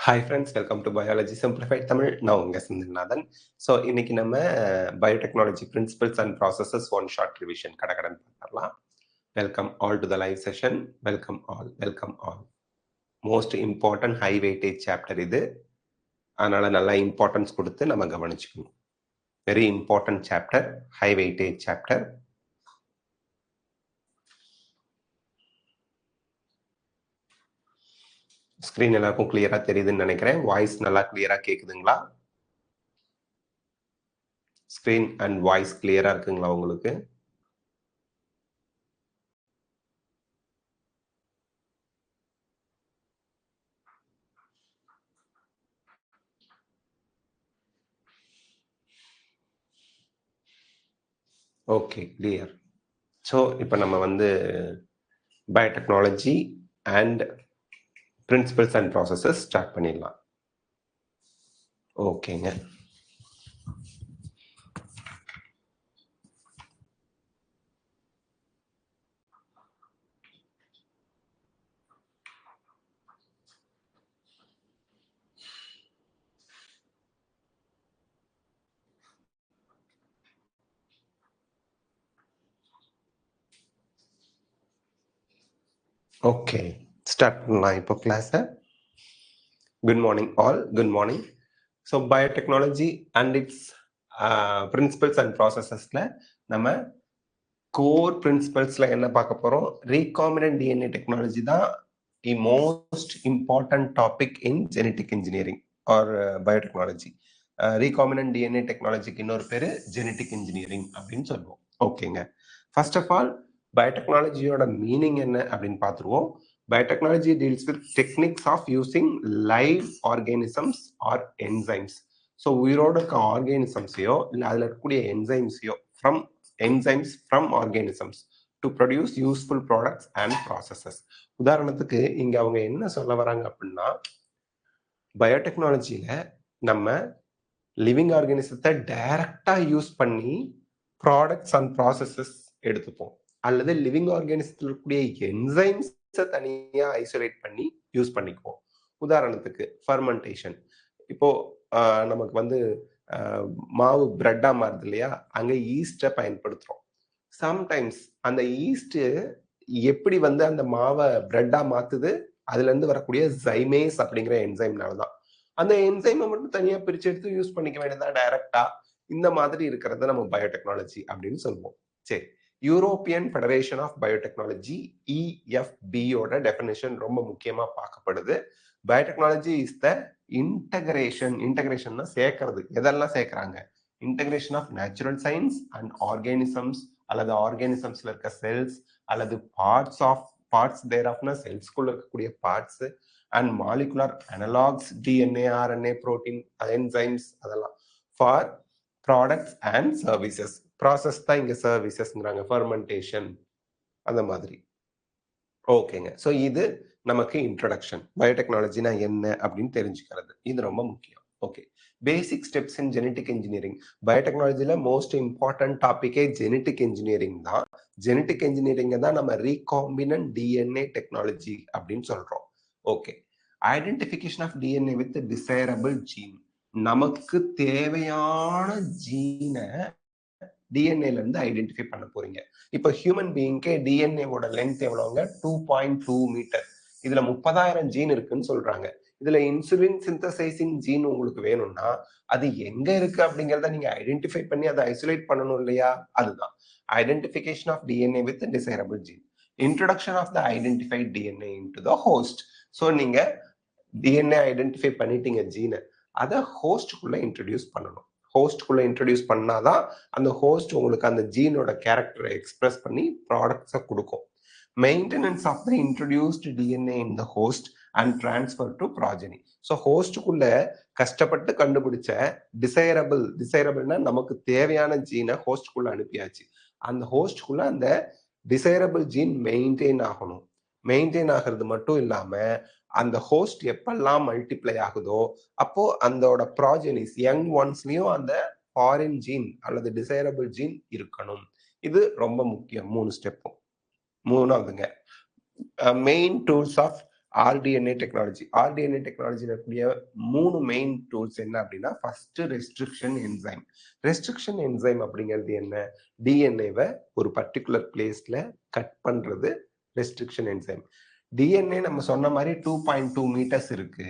Hi friends, welcome to biology simplified Tamil. நான் உங்க Senthilnathan. So இன்னைக்கு நம்ம biotechnology principles and processes one short revision கடகடன் பார்க்கலாம். Welcome all to the live session. Welcome all. Most important high weightage chapter இது. அதனால நல்லா இம்பார்ட்டன்ஸ் கொடுத்து நம்ம கவனிச்சுக்கணும். Very important chapter, high weightage chapter. Screen எல்லாருக்கும் கிளியரா தெரியுதுன்னு நினைக்கிறேன். வாய்ஸ் நல்லா கிளியரா கேக்குதுங்களா? ஸ்க்ரீன் அண்ட் வாய்ஸ் கிளியரா இருக்குங்களா உங்களுக்கு? Okay, clear. ஸோ இப்போ நம்ம வந்து biotechnology and principles and processes start பண்ணிடலாம். ஓகேங்க. ஓகே, ஸ்டார்ட் பண்ணலாம் இப்போ கிளாஸை. Good morning all, good morning. So biotechnology and it's principles and ப்ராசஸஸில் நம்ம கோர் பிரின்சிபல்ஸில் என்ன பார்க்க போகிறோம்? ரீகாம்பினன்ட் டிஎன்ஏ டெக்னாலஜி தான் the most important topic in genetic engineering or biotechnology. Recombinant DNA டெக்னாலஜிக்கு இன்னொரு பேர் ஜெனட்டிக் இன்ஜினியரிங் அப்படின்னு சொல்லுவோம். ஓகேங்க. ஃபர்ஸ்ட் ஆஃப் ஆல் பயோடெக்னாலஜியோட மீனிங் என்ன அப்படின்னு பார்த்துருவோம். Biotechnology deals with techniques of using live organisms or enzymes. So உயிரோட இருக்க ஆர்கானிசம்ஸையோ இல்லை அதில் இருக்கக்கூடிய என்சைம்ஸையோ from organisms to produce useful products and processes. உதாரணத்துக்கு இங்க அவங்க என்ன சொல்ல வராங்க அப்படின்னா, பயோடெக்னாலஜியில நம்ம லிவிங் ஆர்கானிசத்தை டைரக்டா யூஸ் பண்ணி ப்ராடக்ட்ஸ் அண்ட் ப்ராசஸஸ் எடுத்துப்போம், அல்லது லிவிங் ஆர்கானிசத்தில் இருக்கக்கூடிய என்சைம்ஸ் தனியா ஐசோலேட் பண்ணி யூஸ் பண்ணிக்குவோம். உதாரணத்துக்கு ஃபர்மெண்டேஷன். இப்போ நமக்கு வந்து மாவு பிரெட்டா மாறுது இல்லையா, அங்க ஈஸ்டை பயன்படுத்துறோம். சம்டைம்ஸ் அந்த ஈஸ்ட் எப்படி வந்து அந்த மாவை பிரெட்டா மாத்துது, அதுல இருந்து வரக்கூடிய ஜைமேஸ் அப்படிங்கிற என்சைம்னாலதான். அந்த என்சைமை மட்டும் தனியா பிரிச்சு எடுத்து யூஸ் பண்ணிக்க வேண்டியதான் டைரக்டா. இந்த மாதிரி இருக்கிறத நம்ம பயோடெக்னாலஜி அப்படின்னு சொல்லுவோம். சரி, யூரோப்பியன் ஃபெடரேஷன் ஆஃப் பயோடெக்னாலஜி EFB-யோட டெஃபினேஷன் ரொம்ப முக்கியமா பார்க்கப்படுது. பயோடெக்னாலஜி இஸ் த இன்டகிரேஷன் சேர்க்கறது. எதெல்லாம் சேர்க்கிறாங்க? Integration of natural science and organisms, அல்லது ஆர்கானிசம்ஸ்ல இருக்க செல்ஸ், அல்லது பார்ட்ஸ் தேராஃப்னா செல்ஸ்குள்ள இருக்கக்கூடிய parts, and molecular analogues, DNA, RNA, protein, enzymes, அதெல்லாம் for products and services. Process தான் இங்க சர்வீசஸ்ங்கிறாங்க, ஃபர்மெண்டேஷன் அந்த மாதிரி. ஓகேங்க. ஸோ இது நமக்கு இன்ட்ரடக்ஷன். பயோடெக்னாலஜினா என்ன அப்படின்னு தெரிஞ்சுக்கிறது, இது ரொம்ப முக்கியம். Okay, basic steps in genetic engineering. பயோடெக்னாலஜில மோஸ்ட் இம்பார்ட்டன்ட் டாபிக்கே ஜெனட்டிக் இன்ஜினியரிங் தான். ஜெனட்டிக் இன்ஜினியரிங் தான் நம்ம ரீகாம்பினன்ட் டிஎன்ஏ டெக்னாலஜி அப்படின்னு சொல்றோம். Okay, identification of DNA with desirable gene. நமக்கு தேவையான ஜீனை டிஎன்ஏல இருந்து ஐடென்டிஃபை பண்ண போறீங்க. இப்போ ஹியூமன் பீயிங்க்கு டிஎன்ஏவோட லென்த் எவ்வளவுங்க? 2.2 மீட்டர். இதுல 30,000 ஜீன் இருக்குன்னு சொல்றாங்க. இதுல இன்சுலின் சிந்தசைசிங் ஜீன் உங்களுக்கு வேணும்னா அது எங்க இருக்கு அப்படிங்கிறத நீங்க ஐடென்டிஃபை பண்ணி அதை ஐசோலேட் பண்ணணும் இல்லையா? அதுதான் identification of DNA with desirable gene. Introduction of the identified DNA into the host. So நீங்க டிஎன்ஏ ஐடென்டிஃபை பண்ணிட்டீங்க ஜீனை, அதை ஹோஸ்டுக்குள்ள இன்ட்ரடியூஸ் பண்ணணும். ஹோஸ்ட்குள்ள இன்ட்ரடியூஸ் பண்ணாதான் அந்த ஹோஸ்ட் உங்களுக்கு அந்த ஜீனோட கேரக்டரை எக்ஸ்பிரஸ் பண்ணி ப்ராடக்ட்ஸை கொடுக்கும். Maintenance of the introduced DNA in the host and transfer to progeny. So ஹோஸ்டுக்குள்ள கஷ்டப்பட்டு கண்டுபிடிச்ச டிசைரபிள்னா நமக்கு தேவையான ஜீனை ஹோஸ்டுக்குள்ள அனுப்பியாச்சு. அந்த ஹோஸ்டுக்குள்ள அந்த டிசைரபிள் ஜீன் மெயின்டைன் ஆகணும். மெயின்டைன் ஆகிறது மட்டும் இல்லாம அந்த ஹோஸ்ட் எப்பெல்லாம் மல்டிப்ளை ஆகுதோ அப்போ அதோட ப்ராஜெனிஸ் யங் ஒன்ஸ்லயும் அந்த ஃபாரின் ஜீன் அல்லது டிசைரபிள் ஜீன் இருக்கணும். இது ரொம்ப முக்கியம். 3 ஸ்டெப்பும். 3ஆவதுங்க, main tools of rDNA technology. RDNA டெக்னாலஜியில் இருக்கக்கூடிய 3 மெயின் டூல்ஸ் என்ன அப்படின்னா, first restriction enzyme. Restriction enzyme அப்படிங்கிறது என்ன? டிஎன்ஏவை ஒரு பர்டிகுலர் பிளேஸ்ல கட் பண்றது ரெஸ்ட்ரிக்ஷன் என்சைம். டிஎன்ஏ நம்ம சொன்ன மாதிரி 2.2 மீட்டர்ஸ் இருக்கு.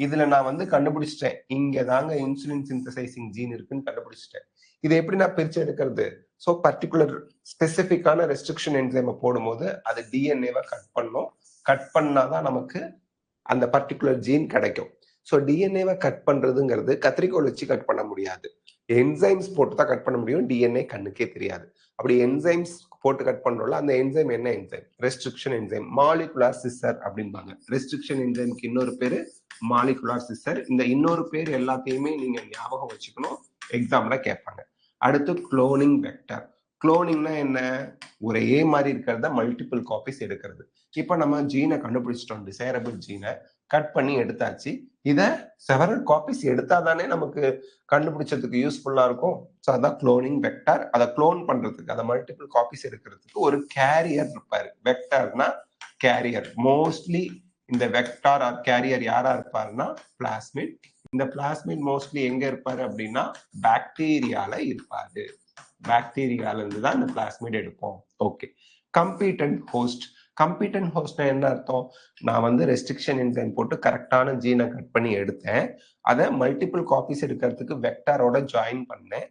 இதுல நான் வந்து கண்டுபிடிச்சிட்டேன், இங்க தாங்க இன்சுலின் சிந்தசைசிங் ஜீன் இருக்குன்னு கண்டுபிடிச்சிட்டேன். இதை எப்படி நான் பிரிச்சு எடுக்கிறது? ஸோ பர்டிகுலர் ஸ்பெசிபிக்கான ரெஸ்ட்ரிக்ஷன் என்சைமை போடும்போது அது டிஎன்ஏவை கட் பண்ணும். கட் பண்ணாதான் நமக்கு அந்த பர்டிகுலர் ஜீன் கிடைக்கும். ஸோ டிஎன்ஏவை கட் பண்றதுங்கிறது கத்திரிக்கோல் வச்சு கட் பண்ண முடியாது. என்சைம்ஸ் போட்டு தான் கட் பண்ண முடியும். டிஎன்ஏ கண்ணுக்கே தெரியாது. அப்படி என்சைம்ஸ் போட்டு கட் பண்றோம்ல, அந்த என்சைம் என்ன enzyme? Restriction enzyme. Molecular sister அப்படின்பாங்க. ரெஸ்ட்ரிக்ஷன் என்சைம்க்கு இன்னொரு பேரு மாலிகுலார் சிஸ்டர். இந்த இன்னொரு பேர் எல்லாத்தையுமே நீங்க ஞாபகம் வச்சுக்கணும், எக்ஸாம்ல கேட்பாங்க. அடுத்து குளோனிங் வெக்டர். குளோனிங்னா என்ன? ஒரே மாதிரி இருக்கிறத மல்டிபிள் காப்பீஸ் எடுக்கிறது. இப்ப நம்ம ஜீனை கண்டுபிடிச்சிட்டோம், டிசைரபிள் ஜீனை கட் பண்ணி எடுத்தாச்சு. இத செவரல் காப்பீஸ் எடுத்தாதானே நமக்கு கண்டுபிடிச்சதுக்கு யூஸ்ஃபுல்லா இருக்கும். ஸோ அதான் குளோனிங் வெக்டர். அதை குளோன் பண்றதுக்கு, அதை மல்டிபிள் காப்பீஸ் எடுக்கிறதுக்கு ஒரு கேரியர் இருப்பாரு. வெக்டர்னா கேரியர். மோஸ்ட்லி இந்த வெக்டார் ஆர் கேரியர் யாரா இருப்பாருன்னா பிளாஸ்மிட். இந்த பிளாஸ்மிட் மோஸ்ட்லி எங்க இருப்பாரு அப்படின்னா பாக்டீரியால இருப்பாரு. பாக்டீரியால இருந்து தான் இந்த பிளாஸ்மிட் எடுப்போம். ஓகே. Competent host. கம்பீட்டன்ட் ஹோஸ்ட்னா என்ன அர்த்தம்? நான் வந்து ரெஸ்ட்ரிக்ஷன் என்சைம் போட்டு கரெக்டான ஜீனை கட் பண்ணி எடுத்தேன். அதை மல்டிபிள் காப்பீஸ் எடுக்கிறதுக்கு வெக்டாரோட ஜாயின் பண்ணேன்.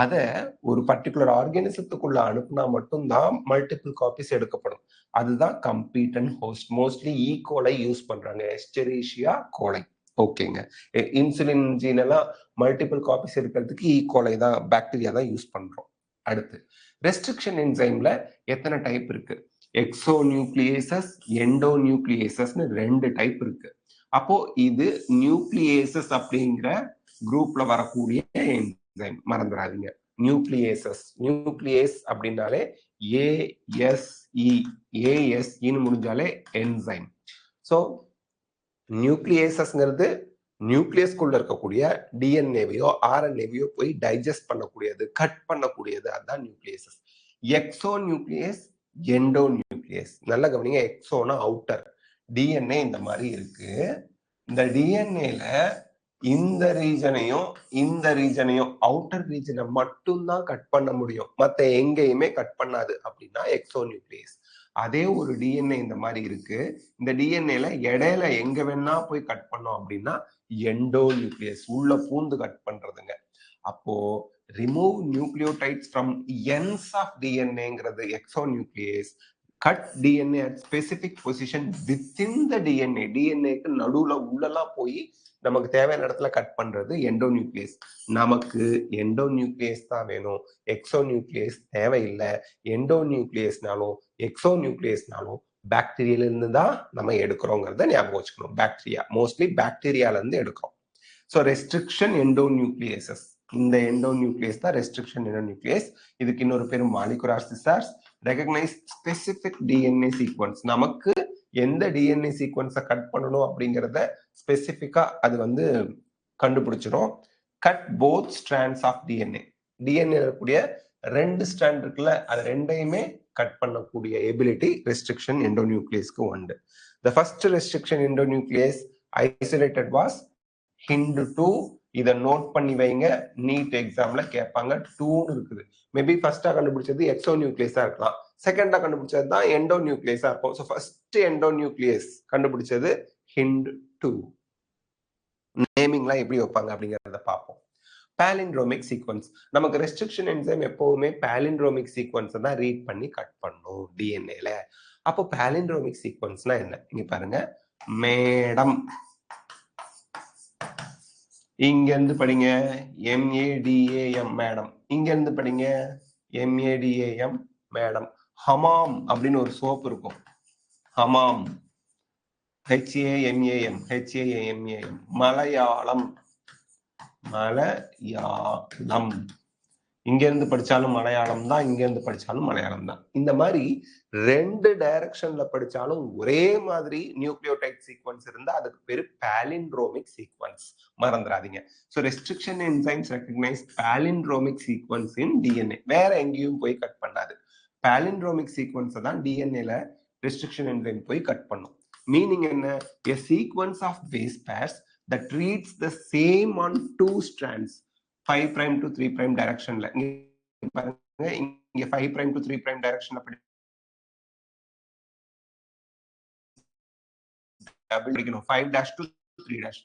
அதை ஒரு பர்டிகுலர் ஆர்கானிசத்துக்குள்ள அனுப்புனா மட்டும்தான் மல்டிபிள் காப்பீஸ் எடுக்கப்படும். அதுதான் competent host. Mostly E coli use பண்றாங்க, எஸ்டெரிஷியா கோலை. ஓகேங்க. இன்சுலின் ஜீன் எல்லாம் மல்டிபிள் காப்பீஸ் எடுக்கிறதுக்கு ஈகோலை தான், பாக்டீரியா தான் யூஸ் பண்றோம். அடுத்து ரெஸ்ட்ரிக்ஷன் என்சைம்ல எத்தனை டைப் இருக்கு? எக்ஸோ நியூக்ளியேசஸ், எண்டோ நியூக்ளியேசஸ்னு 2 டைப் இருக்கு. அப்போ இது நியூக்ளியேசஸ் அப்படிங்கிற குரூப்ல வரக்கூடிய என்சைம், மறந்துடாதீங்க. நியூக்ளியேசஸ். நியூக்ளியேஸ் அப்படின்னாலே ஏஎஸ்இ, ஏஎஸ்இன்னு முடிஞ்சாலே என்சைம். ஸோ நியூக்ளியேசஸ்ங்கிறது நியூக்ளியஸ்குள்ள இருக்கக்கூடிய டிஎன்ஏவையோ ஆர்என்ஏவையோ போய் டைஜஸ்ட் பண்ணக்கூடியது, கட் பண்ணக்கூடியது, அதுதான் nucleases. Exo nucleus, endo nucleus. நல்லா கவனிங்க. எக்ஸோனா அவுட்டர். டிஎன்ஏ இந்த மாதிரி இருக்கு. இந்த டிஎன்ஏல இந்த ரீஜனையும் இந்த ரீஜனையும், அவுட்டர் ரீஜனை மட்டும்தான் கட் பண்ண முடியும், மற்ற எங்கேயுமே கட் பண்ணாது. அப்படின்னா எக்ஸோ நியூக்ளியஸ். அதே ஒரு டிஎன்ஏ இந்த மாதிரி இருக்கு. இந்த டிஎன்ஏல இடையில எங்க வேணா போய் கட் பண்ணோம் அப்படின்னா எண்டோ நியூக்ளியஸ், உள்ள பூந்து கட் பண்றதுங்க. அப்போ remove nucleotides from ends of டிஎன்ஏங்கிறது exonuclease. Cut DNA at specific position within the DNA. டிஎன்ஏக்கு நடுவுல உள்ளலாம் போய் நமக்கு தேவையான இடத்துல கட் பண்றது எண்டோ நியூக்ளியஸ். நமக்கு எண்டோ நியூக்ளியஸ் தான் வேணும், எக்ஸோ நியூக்ளியஸ் தேவையில்லை. எண்டோ நியூக்ளியஸ்னாலும் எக்ஸோ நியூக்ளியஸ்னாலும் பாக்டீரியால இருந்து தான் நம்ம எடுக்கிறோங்கிறத ஞாபகம் வச்சுக்கணும். பாக்டீரியா, மோஸ்ட்லி பாக்டீரியால இருந்து எடுக்கிறோம். So restriction endo nucleases. இந்த எண்டோ நியூக்ளியஸ் தான் ரெஸ்ட்ரிக்ஷன் எண்டோ நியூக்ளியஸ். இதுக்கு இன்னொரு பேர் molecular sisters. Recognise specific DNA sequence. நமக்கு எந்த டிஎன்ஏ சீக்வன்ஸை கட் பண்ணணும் அப்படிங்கிறத ஸ்பெசிபிக்கா அது வந்து கண்டுபிடிச்சிடும். Cut both strands of DNA. DNA இருக்கக்கூடிய 2 ஸ்ட்ராண்ட் இருக்குல்ல, அது ரெண்டையுமே கட் பண்ணக்கூடிய எபிலிட்டி ரெஸ்ட்ரிக்ஷன் எண்டோநியூக்ளியஸ்க்கு உண்டு. The first restriction endonuclease isolated was HIND2. இதை நோட் பண்ணி வைங்க, நீட் எக்ஸாம்ல கேட்பாங்க. 2 இருக்குது. மேபி ஃபர்ஸ்டா கண்டுபிடிச்சது எக்ஸோ நியூக்ளியஸா இருக்கலாம், செகண்டா கண்டுபிடிச்சது தான் எண்டோ நியூக்ளியஸா இருக்கும். ஸோ ஃபர்ஸ்ட் எண்டோ நியூக்ளியஸ் கண்டுபிடிச்சது HIND2. நேமிங்லாம் எப்படி வைப்பாங்க அப்படிங்கிறத பார்ப்போம். Palindromic sequence. நமக்கு ரெஸ்ட்ரிக்ஷன் என்சைம் எப்பவுமே பாலிண்ட்ரோமிக் சீக்வன்ஸை தான் ரீட் பண்ணி கட் பண்ணும் டிஎன்ஏல. அப்போ பாலிண்ட்ரோமிக் சீக்வன்ஸ்னா என்ன? இங்க பாருங்க, மேடம் இங்க இருந்து படிங்க MADAM மேடம். இங்க இருந்து படிங்க MADAM மேடம். ஹமாம் அப்படின்னு ஒரு சோப் இருக்கும், ஹமாம், HAMAM, HAMAM. மலையாளம், மலையாளம். இங்க இருந்து படிச்சாலும் மலையாளம் தான், இங்க இருந்து படிச்சாலும் மலையாளம் தான். இந்த மாதிரி 2 டைரக்ஷன்ல படிச்சாலும் ஒரே மாதிரி நியூக்ளியோடைட் சீக்வன்ஸ் இருந்தா அதுக்கு பேரு பாலிண்ட்ரோமிக் சீக்வன்ஸ், மறந்துடாதீங்க. So restriction enzymes recognise palindromic sequence in DNA. வேற எங்கேயும் போய் கட் பண்ணாது. பாலிண்ட்ரோமிக் சீக்வன்ஸை தான் டிஎன்ஏல ரெஸ்ட்ரிக்ஷன் என்சைம் போய் கட் பண்ணும். மீனிங் என்ன? a sequence of base pairs that reads the same on two strands 5 prime to 3 prime directionல. இங்க பாருங்க, இங்க 5 prime to 3 prime directionல படிக்கணும். 5 dash to 3 dash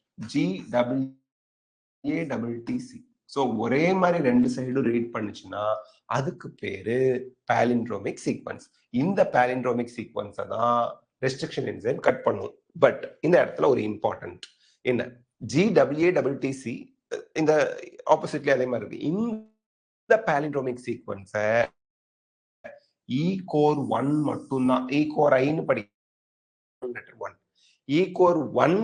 GWATTC. So ஒரே மாதிரி ரெண்டு சைடும் ரீட் பண்ணுச்சுன்னா அதுக்கு பேரு பாலிண்ட்ரோமிக் சீக்வன்ஸ். இந்த பாலிண்ட்ரோமிக் சீக்வன்ஸை தான் ரெஸ்ட்ரிக்ஷன் என்சைம் கட் பண்ணும். பட் இந்த இடத்துல ஒரு இம்பார்ட்டன்ட் என்ன, GWATTC இந்த ஆப்போசிட்ல அதே மாதிரி இருக்கு. இந்த பாலிண்ட்ரோமிக் சீக்வன்ஸை E-core 1 மட்டும்தான், E-core I-ன்னு படிக்கணும், லெட்டர் 1 E-core 1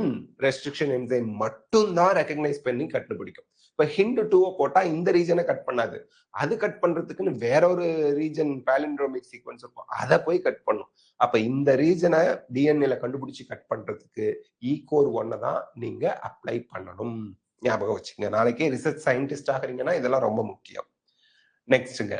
ரெஸ்ட்ரிக்ஷன் என்சைம் மட்டும்தான் ரெகக்னைஸ் பண்ணி கண்டுபிடிக்கும். இப்ப ஹிண்ட் 2 போட்டா இந்த ரீஜனை கட் பண்ணாது, அது கட் பண்றதுக்குன்னு வேற ஒரு ரீஜன் பாலிண்ட்ரோமிக் சீக்வன்ஸ் இருக்கும், அதை போய் கட் பண்ணும். அப்ப இந்த ரீஜனை டிஎன்ஏல கண்டுபிடிச்சு கட் பண்றதுக்கு E-core 1 தான் நீங்க அப்ளை பண்ணணும். ஞாபகம் வச்சுங்க, நாளைக்கே ரிசர்ச் சயின்டிஸ்ட் ஆகிறீங்கன்னா இதெல்லாம் ரொம்ப முக்கியம். நெக்ஸ்ட்ங்க,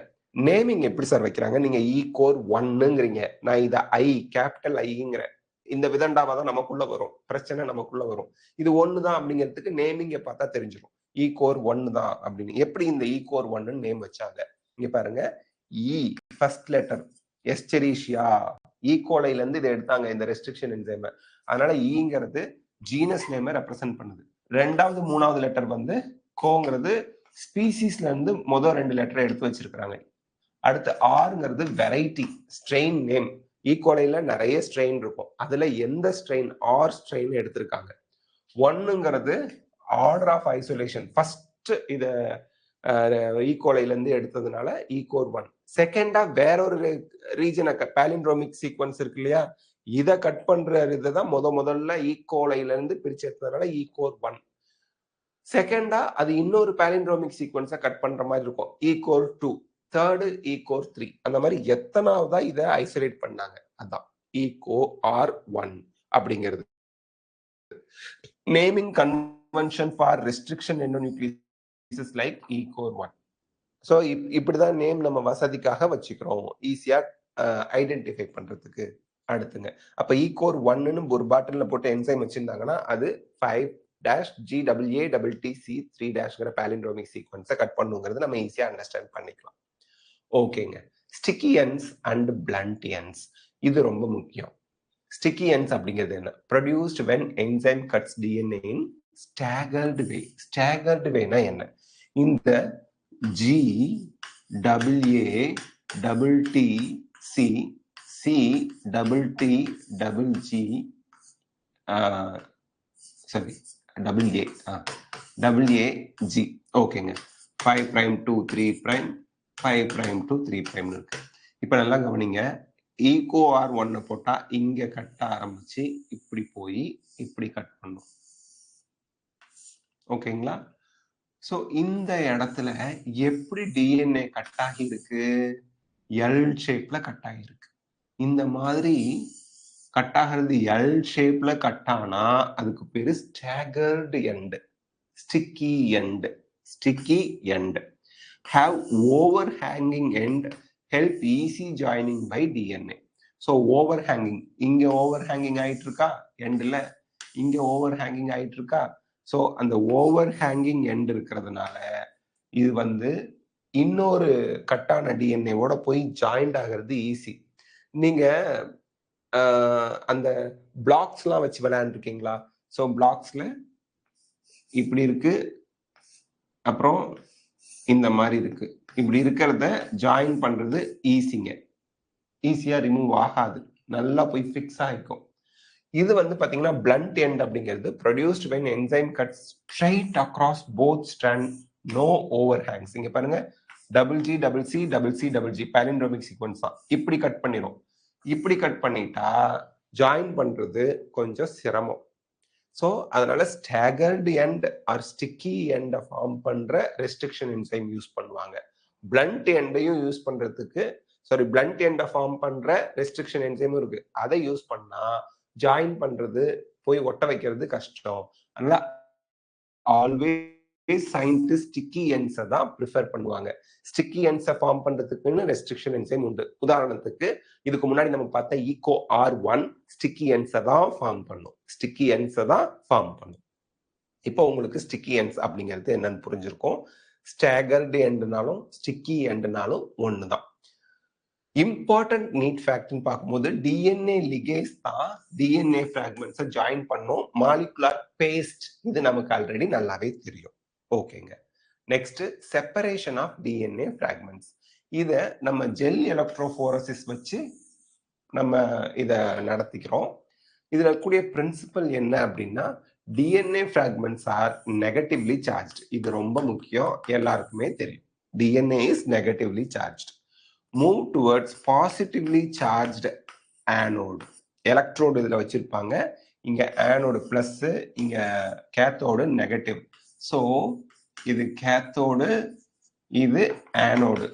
நேமிங் எப்படி சார் வைக்கிறாங்க? நீங்க E-core 1ங்கிறீங்க, நான் இதை ஐ கேபிட்டல் ஐங்கிறேன். இந்த விதண்டாவா தான் நமக்குள்ள வரும், பிரச்சனை நமக்குள்ள வரும். இது ஒண்ணுதான் அப்படிங்கிறதுக்கு நேமிங்க பார்த்தா தெரிஞ்சிடும், E-core 1 தான் அப்படின்னு. எப்படி இந்த E-core 1 நேம் வச்சாங்க? இங்க பாருங்க, இ ஃபர்ஸ்ட் லெட்டர் எஸ்டெரிஷியா, ஈகோலைல இருந்து இதை எடுத்தாங்க இந்த ரெஸ்ட்ரிக்ஷன் என்சைம். அதனால ஈங்கிறது ஜீனஸ் நேமை ரெப்ரசென்ட் பண்ணுது. ரெண்டாவது மூணாவது லெட்டர் வந்து கோங்கிறது ஸ்பீசிஸ்ல இருந்து முதல் ரெண்டு லெட்டரை எடுத்து வச்சிருக்கிறாங்க. அடுத்து ஆறுங்கிறது வெரைட்டி ஸ்ட்ரெயின் நேம். ஈகோலைல நிறைய ஸ்ட்ரெயின் இருக்கும், அதுல எந்த ஸ்ட்ரெயின் ஆர் ஸ்ட்ரெயின் எடுத்திருக்காங்க. ஒன்னுங்கிறது ஆர்டர் ஆஃப் ஐசோலேஷன், ஃபர்ஸ்ட் இத ஈகோலைல இருந்து எடுத்ததுனால E-core 1. செகண்டா வேற ஒரு ரீஜன் பாலிண்ட்ரோமிக் சீக்வன்ஸ் இருக்கு இல்லையா, இதை கட் பண்ற இதுதான் முதல்ல ஈகோலைல இருந்து பிரிச்சு எடுத்ததுனால E-core 1. செகண்டா அது இன்னொரு பாலிண்ட்ரோமிக் சீக்வன்ஸை கட் பண்ற மாதிரி இருக்கும், E-core 2. Third E-core 3. அந்த மாதிரி எத்தனாவதா இதை ஐசோலேட் பண்ணாங்க, அதான் E-core 1 அப்படிங்கிறது. Naming convention for restriction endonuclease like E-core 1. So இப்படிதான் நேம் நம்ம வசதிக்காக வச்சுக்கிறோம், ஈஸியா ஐடென்டிஃபை பண்றதுக்கு. அடுத்துங்க, அப்ப E-core 1ன்னு ஒரு பாட்டில்ல போட்டு என்சைம் வச்சிருந்தாங்கன்னா அது 5-GWATTC3- பாலிண்ட்ரோமிக் சீக்வன்ஸை கட் பண்ணுங்கிறது நம்ம ஈஸியா அண்டர்ஸ்டாண்ட் பண்ணிக்கலாம். ஓகேங்க, sticky ends and blunt ends, இது ரொம்ப முக்கியம். ஸ்டிக்கி எண்ட்ஸ் அப்படிங்கிறது என்ன? Produced when enzyme cuts DNA in staggered way. Staggered வேனா என்ன? இந்த GWATTC ஓகேங்க, 5 prime to 3 prime 5 prime to 3 prime இருக்கு. இப்ப நல்லா கவனிங்க, E-core 1 போட்டா இங்க கட்ட ஆரம்பிச்சு இப்படி போய் இப்படி கட் பண்ணும். ஓகேங்களா? சோ இந்த இடத்துல எப்படி டிஎன்ஏ கட் ஆகி இருக்கு? எல் ஷேப்ல கட் ஆகிருக்கு. இந்த மாதிரி கட் ஆகிறது எல் ஷேப்ல கட் ஆனா அதுக்கு பேரு staggered end, sticky end. Sticky end have overhanging end, help easy joining by DNA. so overhanging, இங்க overhanging ஆயிட்டு இருக்கா எண்ட்ல, இங்க overhanging ஆயிட்டு இருக்கா. so அந்த overhanging end இருக்கிறதுனால இது வந்து இன்னொரு கட்டான டிஎன்ஏவோட போய் ஜாயிண்ட் ஆகிறது ஈஸி. நீங்க அந்த பிளாக்ஸ் எல்லாம் வச்சு விளையாண்டுருக்கீங்களா? ஸோ பிளாக்ஸ்ல இப்படி இருக்கு, அப்புறம் இந்த மாதிரி இருக்கு, இப்படி இருக்கிறத ஜாயின் பண்றது ஈஸிங்க, ஈஸியா ரிமூவ் ஆகாது, நல்லா போய் ஃபிக்ஸ் ஆகிக்கும். இது வந்து பாத்தீங்கன்னா பிளண்ட் எண்ட் அப்படிங்கிறது produced when enzyme cuts straight across both strand, no overhangs. இங்க பாருங்க, GGCC பாலிண்ட்ரோமிக் சீக்வன்ஸ் தான், இப்படி கட் பண்ணிடும். இப்படி கட் பண்ணிட்டா ஜாயின் பண்றது கொஞ்சம் சிரமம். ஸோ அதனால ஸ்டாகர்டு எண்ட் ஆர் ஸ்டிக்கி எண்டை ஃபார்ம் பண்ற ரெஸ்ட்ரிக்ஷன் என்சைம் யூஸ் பண்ணுவாங்க. பிளண்ட் எண்டையும் யூஸ் பண்றதுக்கு, பிளண்ட் எண்டை ஃபார்ம் பண்ற ரெஸ்ட்ரிக்ஷன் என்சைமும் இருக்கு, அதை யூஸ் பண்ணா ஜாயின் பண்றது போய் ஒட்ட வைக்கிறது கஷ்டம். அதனால ஆல்வேஸ் சயின்டிஸ்ட் ஸ்டிக்கி எண்ட்ஸை தான் ப்ரிஃபர் பண்ணுவாங்க. ஸ்டிக்கி எண்ட்ஸை ஃபார்ம் பண்றதுக்குன்னு ரெஸ்ட்ரிக்ஷன் என்சைம் உண்டு. உதாரணத்துக்கு இதுக்கு முன்னாடி நம்ம பார்த்த ஈகோ R1 ஸ்டிக்கி எண்ட்ஸை தான் ஃபார்ம் பண்ணும். ஸ்டிக்கி எண்ட்ஸை தான் ஃபார்ம் பண்ணும். இப்போ உங்களுக்கு ஸ்டிக்கி எண்ட்ஸ் அப்படிங்கிறது என்னன்னு புரிஞ்சிருக்கும். ஸ்டாகர்டு எண்ட்னாலும் ஸ்டிக்கி எண்ட்னாலும் ஒண்ணுதான். இம்பார்ட்டன்ட் நீட் ஃபேக்ட்னு பார்க்கும்போது டிஎன்ஏ லிகேஸ் தான் டிஎன்ஏ ஃபிராக்மெண்ட்ஸை ஜாயின் பண்ணும். மாலிகுலர் பேஸ்ட் இது நமக்கு ஆல்ரெடி நல்லாவே தெரியும். ஓகேங்க. Next separation of DNA fragments. இதை நம்ம ஜெல் எலக்ட்ரோஃபோரசிஸ் வச்சு நம்ம இதை நடத்திக்கிறோம். இதுல கூடிய பிரின்சிபல் என்ன அப்படின்னா DNA fragments are negatively charged. இது ரொம்ப முக்கியம், எல்லாருக்குமே தெரியும். DNA is negatively charged. Move towards positively charged anode. Electrode இதுல வச்சிருப்பாங்க. இங்க ஆனோடு பிளஸ், இங்க கேத்தோடு நெகட்டிவ். ஸோ இது கேத்தோடு, இது ஆனோடு.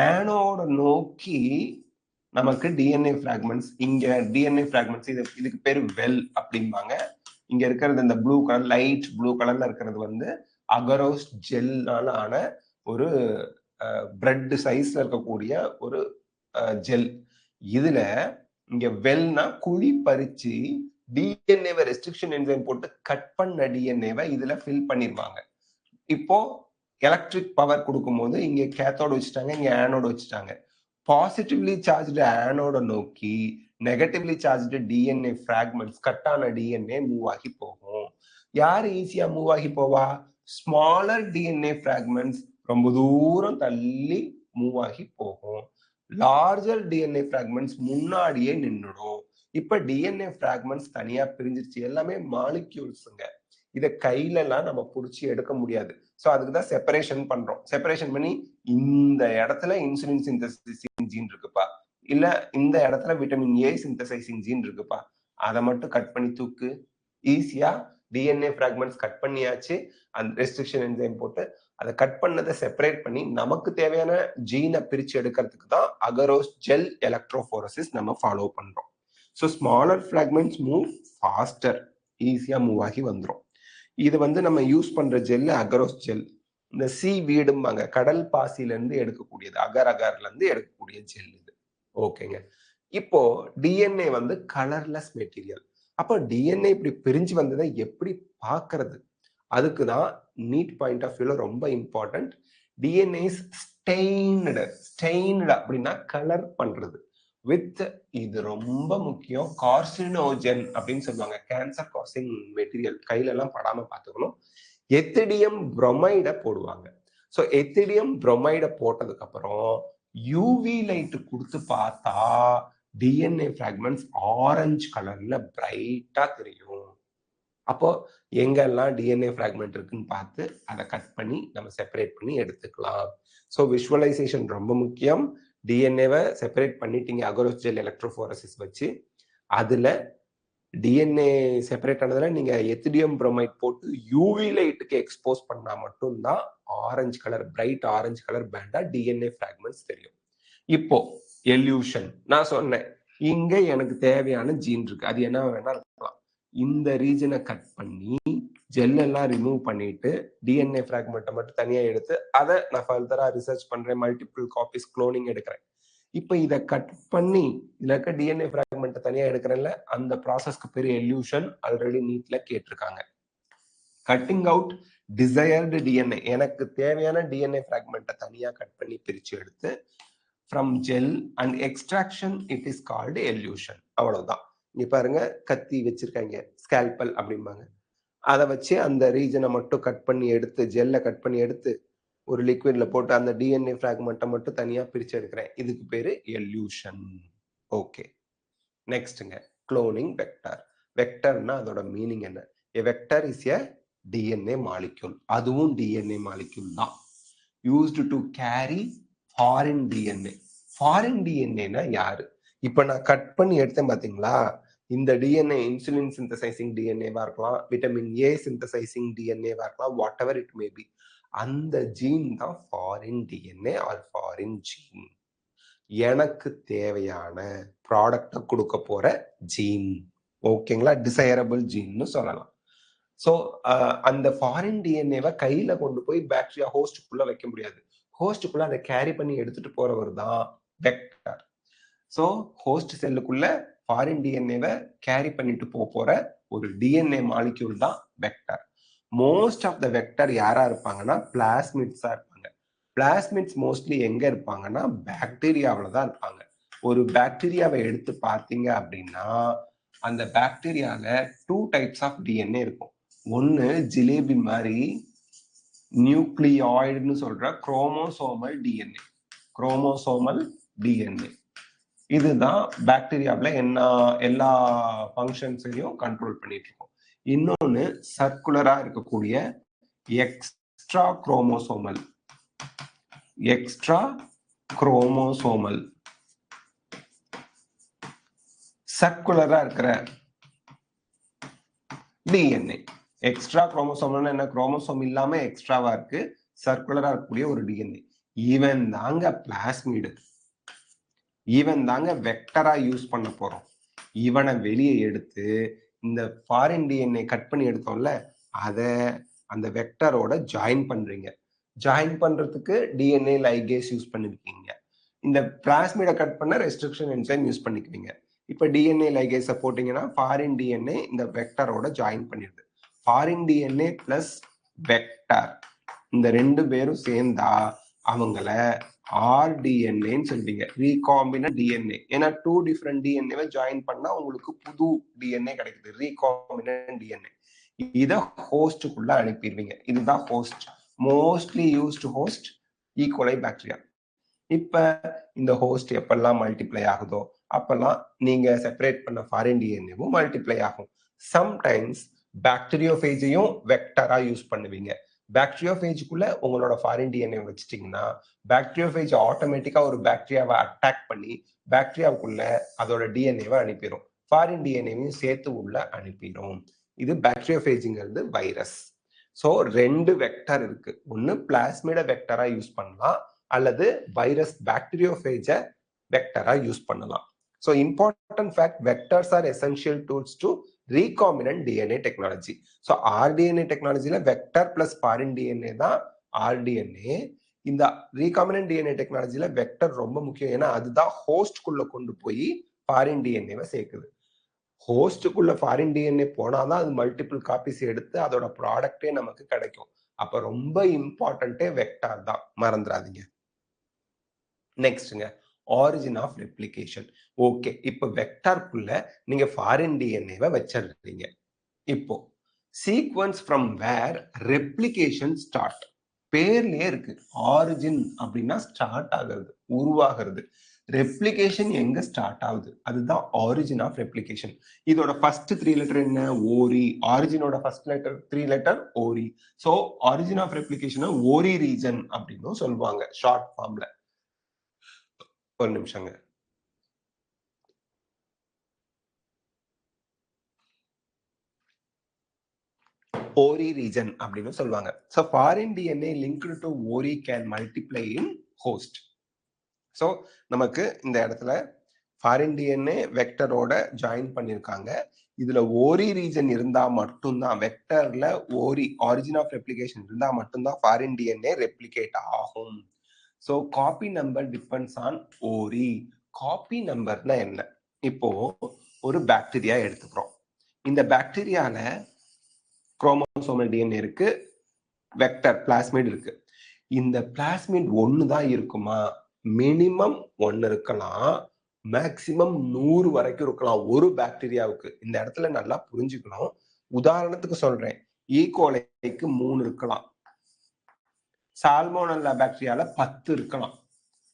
ஆனோட நோக்கி நமக்கு டிஎன்ஏ ஃபிராக்மெண்ட்ஸ், இங்க டிஎன்ஏ ஃபிராக்மெண்ட்ஸ் இதுக்கு பேரு வெல் அப்படிம்பாங்க. இங்க இருக்கிறது இந்த ப்ளூ கலர், லைட் ப்ளூ கலர்ல இருக்கிறது வந்து அகரோஸ் ஜெல்னால ஆன ஒரு பிரெட் சைஸ்ல இருக்கக்கூடிய ஒரு ஜெல். இதுல இங்க வெல்னா குழி பறிச்சு டிஎன்ஏவை ரெஸ்ட்ரிக்ஷன் என்சைம் போட்டு கட் பண்ண டிஎன்ஏவை இதுல ஃபில் பண்ணிருவாங்க. இப்போ எலக்ட்ரிக் பவர் கொடுக்கும்போது இங்க கேத்தோடு வச்சுட்டாங்க, இங்க ஆனோடு வச்சுட்டாங்க. பாசிட்டிவ்லி சார்ஜ்டு ஆனோட நோக்கி நெகட்டிவ்லி சார்ஜ்டு டிஎன்ஏ ஃபிராக்மெண்ட்ஸ், கட்டான டிஎன்ஏ மூவ் ஆகி போகும். யார் ஈஸியா மூவ் ஆகி போவா? ஸ்மாலர் டிஎன்ஏ ஃபிராக்மெண்ட்ஸ் ரொம்ப தூரம் தள்ளி மூவ் ஆகி போகும். லார்ஜர் டிஎன்ஏ ஃபிராக்மெண்ட்ஸ் முன்னாடியே நின்றுடும். இப்ப டிஎன்ஏ ஃபிராக்மெண்ட்ஸ் தனியா பிரிஞ்சிருச்சு. எல்லாமே மாலிக்யூல்ஸுங்க. இதை கையில எல்லாம் நம்ம புடிச்சு எடுக்க முடியாது. ஸோ அதுக்கு தான் செப்பரேஷன் பண்றோம். செப்பரேஷன் பண்ணி இந்த இடத்துல இன்சுலின் சிந்தசிசிங் ஜீன் இருக்குப்பா, இல்ல இந்த இடத்துல விட்டமின் ஏ சிந்தசைசிங் ஜீன் இருக்குப்பா, அதை மட்டும் கட் பண்ணி தூக்கு. ஈஸியா டிஎன்ஏ ஃபிராக்மெண்ட்ஸ் கட் பண்ணியாச்சு. அந்த ரெஸ்ட்ரிக்ஷன் என்சைம் போட்டு அதை கட் பண்ணதை செப்பரேட் பண்ணி நமக்கு தேவையான ஜீனை பிரிச்சு எடுக்கிறதுக்கு தான் அகரோஸ் ஜெல் எலக்ட்ரோஃபோரசிஸ் நம்ம ஃபாலோ பண்றோம். So smaller fragments move faster, ஈஸியா மூவ் ஆகி வந்துடும். இது வந்து நம்ம யூஸ் பண்ற ஜெல் அகரோஸ் ஜெல். இந்த சி வீடும்பாங்க, கடல் பாசில இருந்து எடுக்கக்கூடியது, அகர் அகர்ல இருந்து எடுக்கக்கூடிய ஜெல் இது. ஓகேங்க. இப்போ டிஎன்ஏ வந்து கலர்லெஸ் மெட்டீரியல். அப்போ டிஎன்ஏ இப்படி பிரிஞ்சு வந்ததை எப்படி பார்க்கறது? அதுக்கு தான் நீட் பாயிண்ட் ஆஃப் வியூல ரொம்ப important. DNA is stained. Stained அப்படின்னா கலர் பண்றது வித், இது ரொம்ப முக்கியம், கார்சினோஜன் அப்படின்னு சொல்லுவாங்க, கேன்சர் காசிங் மெட்டீரியல். கையில எல்லாம் படாம பார்த்துக்கணும். எத்திடியம் புரோமைட போடுவாங்க. ஸோ எத்திடியம் புரோமைட போட்டதுக்கு அப்புறம் யூவி லைட் கொடுத்து பார்த்தா டிஎன்ஏ ஃபிராக்மெண்ட்ஸ் ஆரஞ்சு கலர்ல பிரைட்டா தெரியும். அப்போ எங்கெல்லாம் டிஎன்ஏ ஃபிராக்மெண்ட் இருக்குன்னு பார்த்து அதை கட் பண்ணி நம்ம செப்பரேட் பண்ணி எடுத்துக்கலாம். ஸோ விஷுவலைசேஷன் ரொம்ப முக்கியம். டிஎன்ஏவை செப்பரேட் பண்ணிட்டீங்க அகரோஸ் ஜெல் எலக்ட்ரோஃபோரசிஸ் வச்சு. அதுல டிஎன்ஏ செப்பரேட் ஆனதுல நீங்க எத்திடியம் புரோமைட் போட்டு யூவி லைட்டுக்கு எக்ஸ்போஸ் பண்ணா மட்டும்தான் orange colour, bright orange colour பேண்டா டிஎன்ஏ ஃபிராக்மெண்ட்ஸ் தெரியும். இப்போ எல்யூஷன் நான் சொன்னேன், இங்க எனக்கு தேவையான ஜீன் இருக்கு, அது என்ன வேணா இருக்கலாம். இந்த ரீஜனை கட் பண்ணி ஜெல் எல்லாம் ரிமூவ் பண்ணிட்டு டிஎன்ஏ ஃபிராக்மெண்ட்டை மட்டும் தனியா எடுத்து அதை நான் ஃபர்தரா ரிசர்ச் பண்றேன், மல்டிபிள் காப்பீஸ் குளோனிங் எடுக்கிறேன். இப்ப இதை கட் பண்ணி இதுல இருக்க டிஎன்ஏ ஃபிராக்மெண்ட்டை தனியா எடுக்கிறேன்ல, அந்த ப்ராசஸ்க்கு பேர் எல்யூஷன். ஆல்ரெடி நீட்ல கேட்டிருக்காங்க. கட்டிங் அவுட் டிசையர்டு டிஎன்ஏ, எனக்கு தேவையான டிஎன்ஏ ஃபிராக்மெண்ட்டை தனியா கட் பண்ணி பிரிச்சு எடுத்து from gel and extraction, it is called illusion. அவ்வளவுதான். இங்க பாருங்க, கத்தி வச்சிருக்காங்க, ஸ்கேல்பல் அப்படிம்பாங்க. அதை வச்சு அந்த ரீஜனை மட்டும் கட் பண்ணி எடுத்து, ஜெல்லை கட் பண்ணி எடுத்து ஒரு லிக்விட்ல போட்டு அந்த டிஎன்ஏ ஃபிராக்மெண்ட்டை மட்டும் தனியா பிரிச்சு எடுக்கிறேன். இதுக்கு பேரு எல்யூஷன். ஓகே. நெக்ஸ்ட்ங்க, குளோனிங் வெக்டர். வெக்டர்னா அதோட மீனிங் என்ன? A vector is a DNA molecule. அதுவும் DNA molecule தான். Used to carry foreign DNA. Foreign DNA யாரு? இப்ப நான் கட் பண்ணி எடுத்தேன் பாத்தீங்களா, இந்த டிஎன்ஏ இன்சுலின் சிந்தசைசிங் டிஎன்ஏவா இருக்கலாம், விட்டமின் ஏ சிந்தசைசிங் டிஎன்ஏவா இருக்கலாம், whatever it may be. அந்த ஜீன் தான் foreign DNA or foreign gene. எனக்கு தேவையான ப்ராடக்டை கொடுக்க போற ஜீன். ஓகேங்களா? டிசைரபிள் ஜீன்னு சொல்லலாம். ஸோ அந்த ஃபாரின் டிஎன்ஏவை கையில கொண்டு போய் பாக்டீரியா ஹோஸ்டுக்குள்ள வைக்க முடியாது. ஹோஸ்டுக்குள்ள அதை கேரி பண்ணி எடுத்துட்டு போறவர் தான் வெக்டர். ஸோ ஹோஸ்ட் செல்லுக்குள்ள ஃபாரின் டிஎன்ஏவை கேரி பண்ணிட்டு போற ஒரு டிஎன்ஏ மாலிக்யூல் தான் vector. Most of the vector யாரா இருப்பாங்கன்னா பிளாஸ்மிட்ஸா இருப்பாங்க. பிளாஸ்மிட்ஸ் மோஸ்ட்லி எங்க இருப்பாங்கன்னா பாக்டீரியாவில தான் இருப்பாங்க. ஒரு பாக்டீரியாவை எடுத்து பார்த்தீங்க அப்படின்னா அந்த பாக்டீரியால 2 டைப்ஸ் ஆஃப் டிஎன்ஏ இருக்கும். ஒன்னு ஜிலேபி மாதிரி நியூக்ளியாய்டுன்னு சொல்ற குரோமோசோமல் டிஎன்ஏ. குரோமோசோமல் டிஎன்ஏ இதுதான் பாக்டீரியாவில் எல்லா ஃபங்க்ஷன்ஸையும் கண்ட்ரோல் பண்ணிட்டு இருக்கோம். இன்னொன்னு சர்க்குலரா இருக்கக்கூடிய எக்ஸ்ட்ரா குரோமோசோமல் சர்க்குலரா இருக்கிற டிஎன்ஏ. எக்ஸ்ட்ரா குரோமோசோம்னா என்ன? குரோமோசோம் இல்லாம எக்ஸ்ட்ராவா இருக்கு, சர்க்குலரா இருக்கக்கூடிய ஒரு டிஎன்ஏ. ஈவன் தாங்க பிளாஸ்மிடு, ஈவன் தாங்க வெக்டரா யூஸ் பண்ண போறோம். இவனை வெளியே எடுத்து இந்த ஃபாரின் டிஎன்ஏ கட் பண்ணி எடுத்தோம்ல, அதை அந்த வெக்டரோட ஜாயின் பண்றீங்க. ஜாயின் பண்றதுக்கு டிஎன்ஏ லைகேஸ் யூஸ் பண்ணிருக்கீங்க. இந்த பிளாஸ்மிடை கட் பண்ண ரெஸ்ட்ரிக்ஷன் என்சைம் யூஸ் பண்ணிக்குவீங்க. இப்ப டிஎன்ஏ லைகேஸை போட்டீங்கன்னா ஃபாரின் டிஎன்ஏ இந்த வெக்டரோட ஜாயின் பண்ணிடுது. ஃபாரின் டிஎன்ஏ பிளஸ் வெக்டர் இந்த ரெண்டு பேரும் சேர்ந்தா அவங்கள ஆர்டிஎன்ஏன்னு சொல்வீங்க, ரீகாம்பினன்ட் டிஎன்ஏ. ஏன்னா 2 டிஃபரெண்ட் டிஎன்ஏவை ஜாயின் பண்ணா உங்களுக்கு புது டிஎன்ஏ கிடைக்குது, ரீகாம்பினன்ட் டிஎன்ஏ. இத ஹோஸ்டுக்குள்ள அனுப்பிடுவீங்க. இதுதான் host. Mostly used host E coli bacteria. இப்ப இந்த ஹோஸ்ட் எப்பெல்லாம் மல்டிப்ளை ஆகுதோ அப்பெல்லாம் நீங்க செப்பரேட் பண்ண ஃபாரின் டிஎன்ஏவும் மல்டிப்ளை ஆகும். சம்டைம்ஸ் பாக்டீரியோஃபேஜையும் வெக்டரா யூஸ் பண்ணுவீங்க. பாக்டீரியோஃபேஜுக்குள்ள உங்களோட ஃபாரின் டிஎன்ஏ வச்சுட்டீங்கன்னா பாக்டீரியோஃபேஜ் ஆட்டோமேட்டிக்கா ஒரு பாக்டீரியாவை அட்டாக் பண்ணி பாக்டீரியாவுக்குள்ள அதோட டிஎன்ஏவை அனுப்பிடும், ஃபாரின் டிஎன்ஏவையும் சேர்த்து உள்ள அனுப்பிடும். இது பாக்டீரியோஃபேஜுங்கிறது வைரஸ். ஸோ 2 வெக்டர் இருக்கு. ஒன்னு பிளாஸ்மிட வெக்டரா யூஸ் பண்ணலாம், அல்லது வைரஸ் பாக்டீரியோஃபேஜ வெக்டரா யூஸ் பண்ணலாம். So important fact, vectors are essential tools to recombinant DNA technology. So rDNA technology la vector plus foreign DNA தான் rDNA. இந்த recombinant DNA technology la vector ரொம்ப முக்கியம். ஏன்னா அதுதான் ஹோஸ்ட்குள்ள கொண்டு போய் foreign DNA-வை சேர்க்குது. ஹோஸ்டுக்குள்ள ஃபாரின் டிஎன்ஏ போனாதான் அது மல்டிபிள் காப்பீஸ் எடுத்து அதோட ப்ராடக்டே நமக்கு கிடைக்கும். அப்ப ரொம்ப இம்பார்ட்டன்ட்டே வெக்டார் தான், மறந்துடாதீங்க. நெக்ஸ்ட்ங்க, ஆரிஜின் ஆஃப் ரெப்ளிகேஷன். ஓகே, இப்போ வெக்டார்க்குள்ள நீங்க ஃபாரின் டிஎன்ஏவை வச்சிருக்கீங்க. இப்போ sequence from where replication start. பேர்லயே இருக்கு, ஆரிஜின் அப்படின்னா ஸ்டார்ட் ஆகிறது, உருவாகிறது. ரெப்ளிகேஷன் எங்க ஸ்டார்ட் ஆகுது, அதுதான் ஆரிஜின் ஆஃப் ரெப்ளிகேஷன். இதோட ஃபர்ஸ்ட் 3 லெட்டர் என்ன? ஓரி. ஆரிஜினோட first letter 3 letter ori. So origin of replication ori region அப்படின்னு சொல்லுவாங்க ஷார்ட் ஃபார்ம்ல. ஒரு நிமிஷங்க. ஓரி ரீஜன் அப்படின்னு சொல்லுவாங்க. So foreign DNA linked to ORI can multiply in host. So நமக்கு இந்த இடத்துல ஃபாரின் டிஎன்ஏ வெக்டரோட ஜாயின் பண்ணியிருக்காங்க. இதுல ஓரி ரீஜன் இருந்தா மட்டும்தான், வெக்டர்ல ஓரி ஆரிஜின் ஆஃப் ரெப்ளிகேஷன் இருந்தா மட்டும்தான் ஃபாரின் டிஎன்ஏ ரெப்ளிகேட் ஆகும். So copy number depends on ori. Copy நம்பர்னா என்ன? இப்போ ஒரு பாக்டீரியா எடுத்துக்கிறோம். இந்த பாக்டீரியால குரோமோசோமல் டிஎன்ஏ இருக்கு, வெக்டர் பிளாஸ்மிட் இருக்கு. இந்த பிளாஸ்மிட் ஒன்னு தான் இருக்குமா? மினிமம் 1 இருக்கலாம், மேக்சிமம் 100 வரைக்கும் இருக்கலாம் ஒரு பாக்டீரியாவுக்கு. இந்த இடத்துல நல்லா புரிஞ்சுக்கணும். உதாரணத்துக்கு சொல்றேன், ஈகோலைக்கு 3 இருக்கலாம், சால்மோனெல்லா பாக்டீரியால 10 இருக்கலாம்.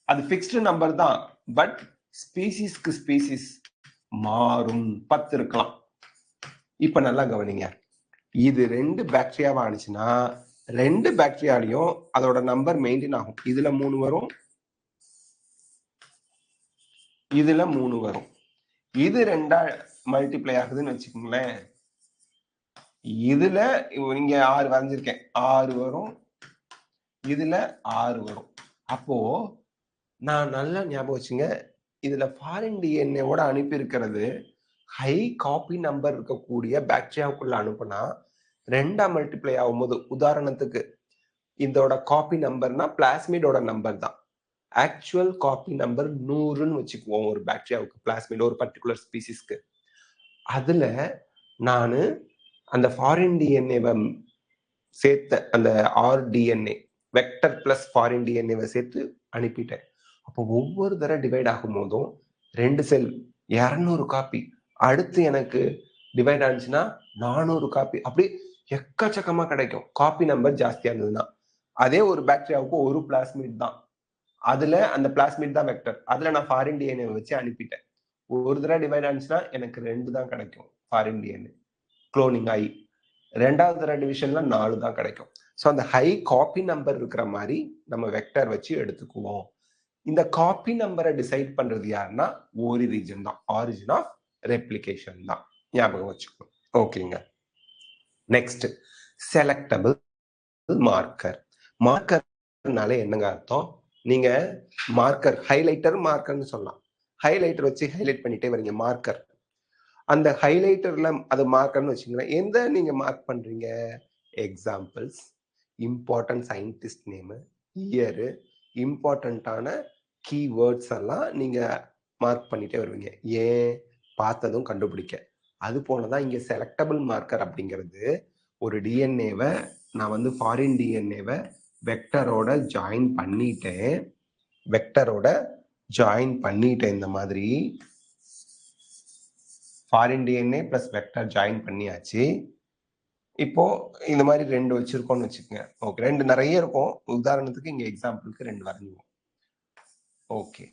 அது ஃபிக்ஸ்டு நம்பர் தான், பட் ஸ்பீசிஸ்க்கு ஸ்பீசிஸ் மாறும், 10 இருக்கலாம். இப்ப நல்லா கவனிங்க, இது 2 பாக்டீரியாவா ஆனிச்சுன்னா 2 பாக்டீரியாலையும் அதோட நம்பர் மெயின்டைன் ஆகும். இதுல 3 வரும், இதுல 3 வரும். இது 2 மல்டிப்ளை ஆகுதுன்னு வச்சுக்கோங்களேன். இதுல இங்க 6 வரைஞ்சிருக்கேன், 6 வரும், இதுல 6 வரும். அப்போ நான் நல்லா ஞாபகம் வச்சுங்க, இதுல ஃபாரின் டிஎன்ஏவோட அனுப்பி இருக்கிறது ஹை காப்பி நம்பர் இருக்கக்கூடிய பாக்டீரியாவுக்குள்ள அனுப்புனா 2 மல்டிப்ளை ஆகும்போது உதாரணத்துக்கு இதோட காப்பி நம்பர்னா பிளாஸ்மிடோட நம்பர் தான். ஆக்சுவல் காப்பி நம்பர் 100ன்னு வச்சுக்குவோம் ஒரு பாக்டீரியாவுக்கு, பிளாஸ்மிட் ஒரு பர்டிகுலர் ஸ்பீசிஸ்க்கு. அதுல நானு அந்த ஃபாரின் டிஎன்ஏவை சேர்த்த அந்த ஆர்டிஎன்ஏ வெக்டர் பிளஸ் ஃபாரின் டிஎன்ஏவை சேர்த்து அனுப்பிட்டேன். அப்போ ஒவ்வொரு தடவை டிவைட் ஆகும் போதும் 2 செல் 200 காப்பி, அடுத்து எனக்கு டிவைட் ஆனிச்சுன்னா 400 காப்பி, அப்படி எக்கச்சக்கமா கிடைக்கும் காப்பி நம்பர் ஜாஸ்தியா இருந்ததுன்னா. அதே ஒரு பாக்டீரியாவுக்கு ஒரு பிளாஸ்மிட் தான், அதுல அந்த பிளாஸ்மிட் தான் வெக்டர், அதுல நான் ஃபாரின் டிஎன்ஏ வச்சு அனுப்பிட்டேன். ஒரு தடவை டிவைட் ஆனிச்சுன்னா எனக்கு 2 தான் கிடைக்கும் ஃபாரின் டிஎன்ஏ குளோனிங் ஆகி, 2வது தடவை டிவிஷன்ல 4 தான் கிடைக்கும். ஸோ அந்த ஹை காப்பி நம்பர் இருக்கிற மாதிரி நம்ம வெக்டர் வச்சு எடுத்துக்குவோம். இந்த காப்பி நம்பரை டிசைட் பண்றது யாருன்னா ஓரி ரீஜன் தான், ஆரிஜின் ஆஃப் ரெப்ளிகேஷன் தான், ஞாபகம் வச்சுக்கணும். ஓகேங்க. Next selectable marker. மார்க்கர்னால என்னங்க அர்த்தம்? நீங்க மார்க்கர் ஹைலைட்டர் மார்க்கர்னு சொல்லலாம். ஹைலைட்டர் வச்சு ஹைலைட் பண்ணிட்டே வரீங்க மார்க்கர். அந்த ஹைலைட்டர்ல அது மார்க்கர்னு வச்சுங்களேன். எந்த நீங்க மார்க் பண்றீங்க? Examples, important scientist name, year, இம்பார்ட்டன்டான கீவேர்ட்ஸ் எல்லாம் நீங்க மார்க் பண்ணிட்டே வருவீங்க. ஏன்? பார்த்ததும் கண்டுபிடிக்க. அது போலதான் இங்க செலக்டபிள் மார்க்கர் அப்படிங்கிறது ஒரு டிஎன்ஏவை நான் வந்து ஃபாரின் டிஎன்ஏவை வெக்டரோட ஜாயின் பண்ணிட்டேன், இந்த மாதிரி foreign DNA plus vector join பண்ணியாச்சு. இப்போ இந்த மாதிரி 2 வச்சிருக்கோம்னு வச்சுக்கோங்க. ஓகே, 2 நிறைய இருக்கும். உதாரணத்துக்கு இங்க எக்ஸாம்பிளுக்கு 2 வரைஞ்சுவோம். ஓகே,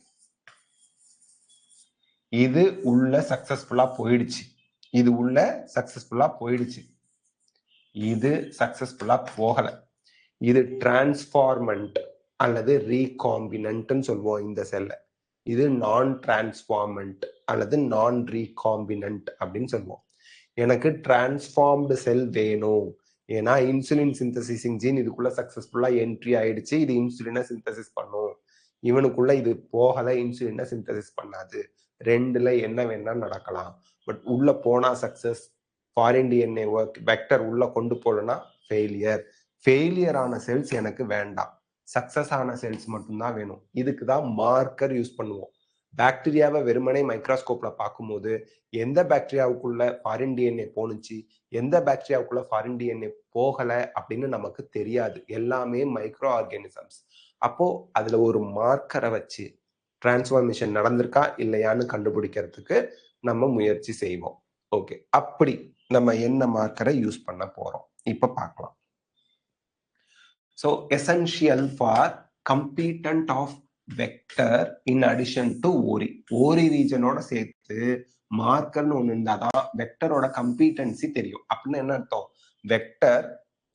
இது உள்ள சக்சஸ்ஃபுல்லா போயிடுச்சு, இது உள்ள சக்சஸ்ஃபுல்லா போயிடுச்சு, இது சக்சஸ்ஃபுல்லா போகல. இது டிரான்ஸ்ஃபார்மன்ட் அல்லது ரீகாம்பினன்ட்னு சொல்லுவோம் இந்த செல்ல. இது நான் டிரான்ஸ்ஃபார்மன்ட் அல்லது நான் ரீகாம்பினன்ட் அப்படின்னு சொல்லுவோம். எனக்கு டிரான்ஸ்ஃபார்ம்டு செல் வேணும், ஏன்னா இன்சுலின் சிந்தசிசிங் ஜீன் இதுக்குள்ள சக்சஸ்ஃபுல்லா என்ட்ரி ஆயிடுச்சு, இது இன்சுலினை சிந்தசிஸ் பண்ணும். இவனுக்குள்ள இது போகல, இன்சுலினை சிந்தசிஸ் பண்ணாது. 2ல என்ன வேணா நடக்கலாம். பட் உள்ள போனா success, foreign DNA work vector உள்ள கொண்டு போலனா ஃபெயிலியர். ஃபெயிலியர் ஆன செல்ஸ் எனக்கு வேண்டாம், சக்சஸ் ஆன செல்ஸ் மட்டும்தான் வேணும். இதுக்கு தான் மார்க்கர் யூஸ் பண்ணுவோம். பாக்டீரியாவை வெறுமனே மைக்ரோஸ்கோப்ல பார்க்கும்போது எந்த பாக்டீரியாவுக்குள்ள ஃபாரின் டிஎன்ஏ போனுச்சு, எந்த பாக்டீரியாவுக்குள்ள ஃபாரின் டிஎன்ஏ போகல அப்படின்னு நமக்கு தெரியாது. எல்லாமே மைக்ரோ ஆர்கானிசம்ஸ். அப்போ அதுல ஒரு மார்க்கரை வச்சு டிரான்ஸ்ஃபார்மேஷன் நடந்திருக்கா இல்லையான்னு கண்டுபிடிக்கிறதுக்கு நம்ம முயற்சி செய்வோம். ஓகே, அப்படி நம்ம என்ன மார்க்கரை யூஸ் பண்ண போறோம் இப்ப பார்க்கலாம். So essential for competent of vector in addition to ori, ori ரீஜனோட சேர்த்து மார்க்கர்னு ஒண்ணு இருந்தாதான் வெக்டரோட கம்பீட்டன்சி தெரியும். அப்படின்னு என்ன அர்த்தம்? வெக்டர்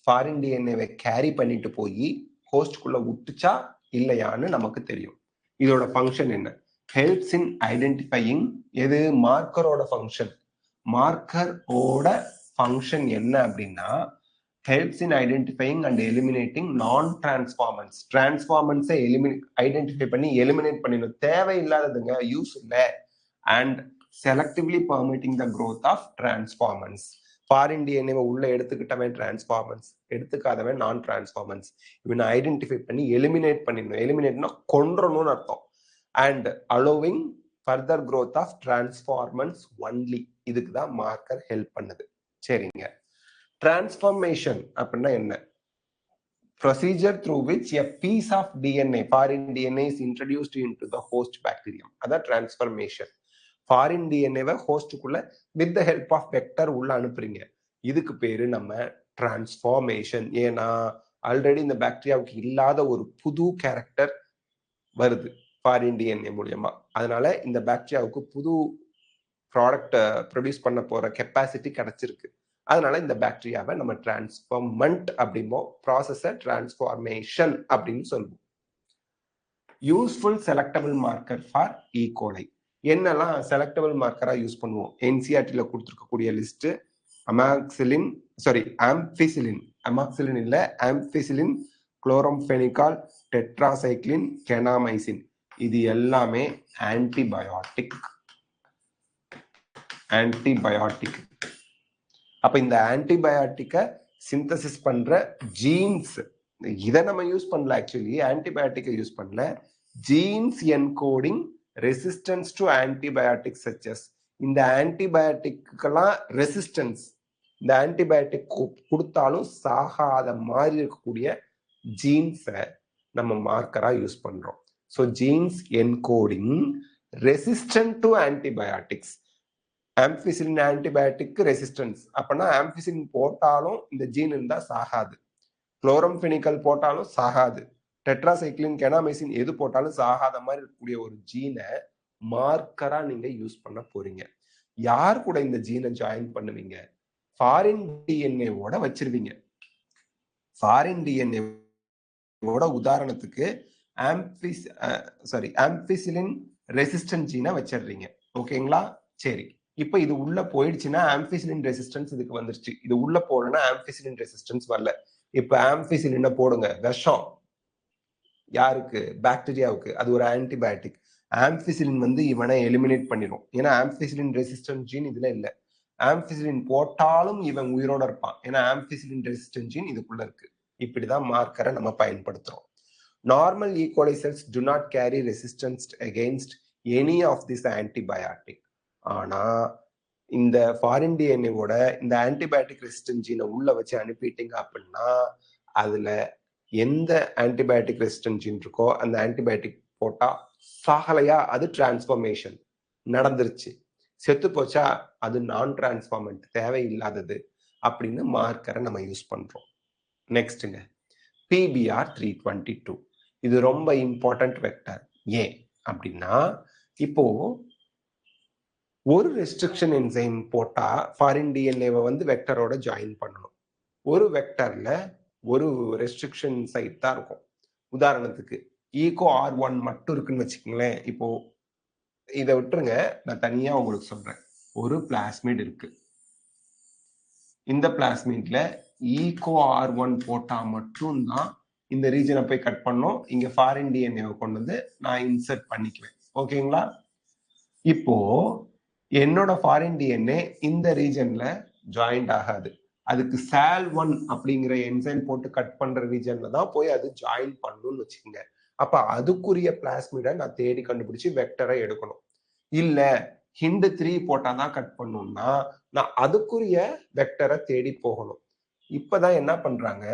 ஃபாரின் டிஎன்ஏவை கேரி பண்ணிட்டு போய் ஹோஸ்ட்குள்ள விட்டுச்சா இல்லையான்னு நமக்கு தெரியும். இதோட ஃபங்க்ஷன் என்ன? Helps in identifying. எது? மார்க்கரோட ஃபங்க்ஷன். மார்க்கரோட ஃபங்க்ஷன் என்ன அப்படின்னா helps in identifying and eliminating non-transformants. Transformants identify பண்ணி எலிமினேட் பண்ணிடும், தேவையில்லாததுங்க, யூஸ் இல்லை. And selectively permitting the growth of transformants. Foreign டிஎன்ஏவை உள்ள எடுத்துக்கிட்டவன் டிரான்ஸ்ஃபார்மன்ஸ், எடுத்துக்காதவன் நான் டிரான்ஸ்ஃபார்மன்ஸ். இவனை ஐடென்டிஃபை பண்ணி எலிமினேட் பண்ணிடணும். எலிமினேட்னா கொன்றணும்னு அர்த்தம். And allowing further growth of transformants only. இதுக்கு தான் மார்க்கர் ஹெல்ப் பண்ணுது. சரிங்க. டிரான்ஸ்ஃபார்மேஷன் அப்படின்னா என்ன? procedure through which a piece of DNA, foreign DNA is introduced into the host bacterium. அதான் டிரான்ஸ்ஃபார்மேஷன். ஃபாரின் டிஎன்ஏவை ஹோஸ்டுக்குள்ள with the help of vector உள்ள அனுப்புறீங்க, இதுக்கு பேரு நம்ம டிரான்ஸ்ஃபார்மேஷன். ஏன்னா ஆல்ரெடி இந்த பாக்டீரியாவுக்கு இல்லாத ஒரு புது கேரக்டர் வருது ஃபாரின் டிஎன்ஏ மூலியமா. அதனால இந்த பாக்டீரியாவுக்கு புது ப்ராடக்ட் ப்ரொடியூஸ் பண்ண போற கெப்பாசிட்டி கிடைச்சிருக்கு. அதனால இந்த பாக்டீரியாவை நம்ம டிரான்ஸ்ஃபார்மன்ட் அப்படிம்போம், ப்ராசஸை டிரான்ஸ்ஃபார்மேஷன் அப்படின்னு சொல்லுவோம். Useful selectable marker for E coli. என்னெல்லாம் செலக்டபிள் மார்க்கரா யூஸ் பண்ணுவோம்? என்சிஆர்டில கொடுத்துருக்கக்கூடிய லிஸ்ட்: அமாக்சிலின், ஆம்பிசிலின், அமாக்சிலின் இல்ல ஆம்பிசிலின், குளோரம்பெனிகால், டெட்ராசைக்ளின், கெனாமைசின். இது எல்லாமே ஆன்டிபயோட்டிக். அப்ப இந்த ஆன்டிபயோட்டிக்கை சிந்தசிஸ் பண்ற ஜீன்ஸ். இதை நம்ம யூஸ் பண்ணல, ஆக்சுவலி ஆன்டிபயோட்டிக்கை யூஸ் பண்ணல. Genes encoding resistance to antibiotic such as. இந்த ஆன்டிபயோட்டிக்கெல்லாம் ரெசிஸ்டன்ஸ், இந்த ஆன்டிபயோட்டிக் கொடுத்தாலும் சாகாத மாதிரி இருக்கக்கூடிய ஜீன்ஸை நம்ம மார்க்கரா யூஸ் பண்றோம். So jeans encoding resistant to antibiotics. Ampicillin antibiotic resistance அப்படின்னா ஆம்பிசிலின் போட்டாலும் இந்த ஜீன் இருந்தா சாகாது, குளோரம்ஃபெனிக்கல் போட்டாலும் சாகாது, டெட்ராசைக்ளின் கெனாமைசின் எது போட்டாலும் சாகாத மாதிரி இருக்கக்கூடிய ஒரு ஜீனை மார்க்கரா நீங்க யூஸ் பண்ண போறீங்க. யார் கூட இந்த ஜீனை ஜாயின் பண்ணுவீங்க? ஃபாரின் டிஎன்ஏவோட வச்சிருவீங்க. ஃபாரின் டிஎன்ஏவோட உதாரணத்துக்கு ஆம்பிசிலின் ரெசிஸ்டன்ட் ஜீனை வச்சிடுறீங்க. ஓகேங்களா? சரி, இப்ப இது உள்ள போயிடுச்சுன்னா ஆம்பிசிலின் ரெசிஸ்டன்ஸ் இதுக்கு வந்துருச்சு. இது உள்ள போடணும்னா ஆம்பிசிலின் ரெசிஸ்டன்ஸ் வரல. இப்ப ஆம்பிசிலின் போடுங்க, விஷம். யாருக்கு? பாக்டீரியாவுக்கு. அது ஒரு ஆன்டிபயோட்டிக். ஆம்பிசிலின் வந்து இவனை எலிமினேட் பண்ணிடும். ஏன்னா ஆம்பிசிலின் ரெசிஸ்டன்ட் ஜீன் இதுல இல்ல. ஆம்பிசிலின் போட்டாலும் இவன் உயிரோட இருப்பான், ஏன்னா ஆம்பிசிலின் ரெசிஸ்டன்ட் ஜீன் இதுக்குள்ள இருக்கு. இப்படிதான் மார்க்கரை நம்ம பயன்படுத்துறோம். Normal E. coli cells do not carry resistance against any of this antibiotic. ஆனா இந்த ஃபாரின் டிஎன்ஏவோட இந்த ஆன்டிபயோட்டிக் ரெசிஸ்டன்ட் ஜீனை உள்ள வச்சு அனுப்பிட்டீங்க அப்படின்னா அதுல எந்த ஆன்டிபயோட்டிக் ரெசிஸ்டன்ட் ஜீன் இருக்கோ அந்த ஆன்டிபயோட்டிக் போட்டா சாகலையா, அது டிரான்ஸ்ஃபார்மேஷன் நடந்துருச்சு. செத்து போச்சா அது நான் டிரான்ஸ்ஃபார்மெண்ட், தேவையில்லாதது அப்படின்னு மார்க்கரை நம்ம யூஸ் பண்றோம். நெக்ஸ்ட்டுங்க, PBr322. இது ரொம்ப இம்பார்ட்டன்ட் வெக்டர். ஏன் அப்படின்னா இப்போ ஒரு ரெஸ்ட்ரிக்ஷன் என்சைம் போட்டா ஃபாரின் டிஎன்ஏவை வந்து வெக்டரோட ஜாயின் பண்ணணும். ஒரு வெக்டர்ல ஒரு ரெஸ்ட்ரிக்ஷன் சைட் தான் இருக்கும். உதாரணத்துக்கு ஈகோ R1 மட்டும் இருக்குன்னு வச்சுக்கோங்களேன். இப்போ இதை விட்டுருங்க, நான் தனியா உங்களுக்கு சொல்றேன். ஒரு பிளாஸ்மிட் இருக்கு. இந்த பிளாஸ்மிட்ல ஈகோ R1 போட்டா மட்டும்தான் இந்த ரீஜனை போய் கட் பண்ணோம். இங்க ஃபாரின் டிஎன்ஏவை கொண்டு வந்து நான் இன்சர்ட் பண்ணிக்குவேன். ஓகேங்களா? இப்போ என்னோட ஃபாரின் டிஎன்ஏ இந்த ரீஜன்ல ஜாயிண்ட் ஆகாது. அதுக்கு SAL1 அப்படிங்கிற என்சைம் போட்டு கட் பண்ற ரீஜன்ல தான் போய் அது ஜாயின் பண்ணணும்னு வச்சுக்கோங்க. அப்ப அதுக்குரிய பிளாஸ்மிடை நான் தேடி கண்டுபிடிச்சு வெக்டரை எடுக்கணும். இல்ல HIND3 போட்டாதான் கட் பண்ணணும்னா நான் அதுக்குரிய வெக்டரை தேடி போகணும். இப்பதான் என்ன பண்றாங்க,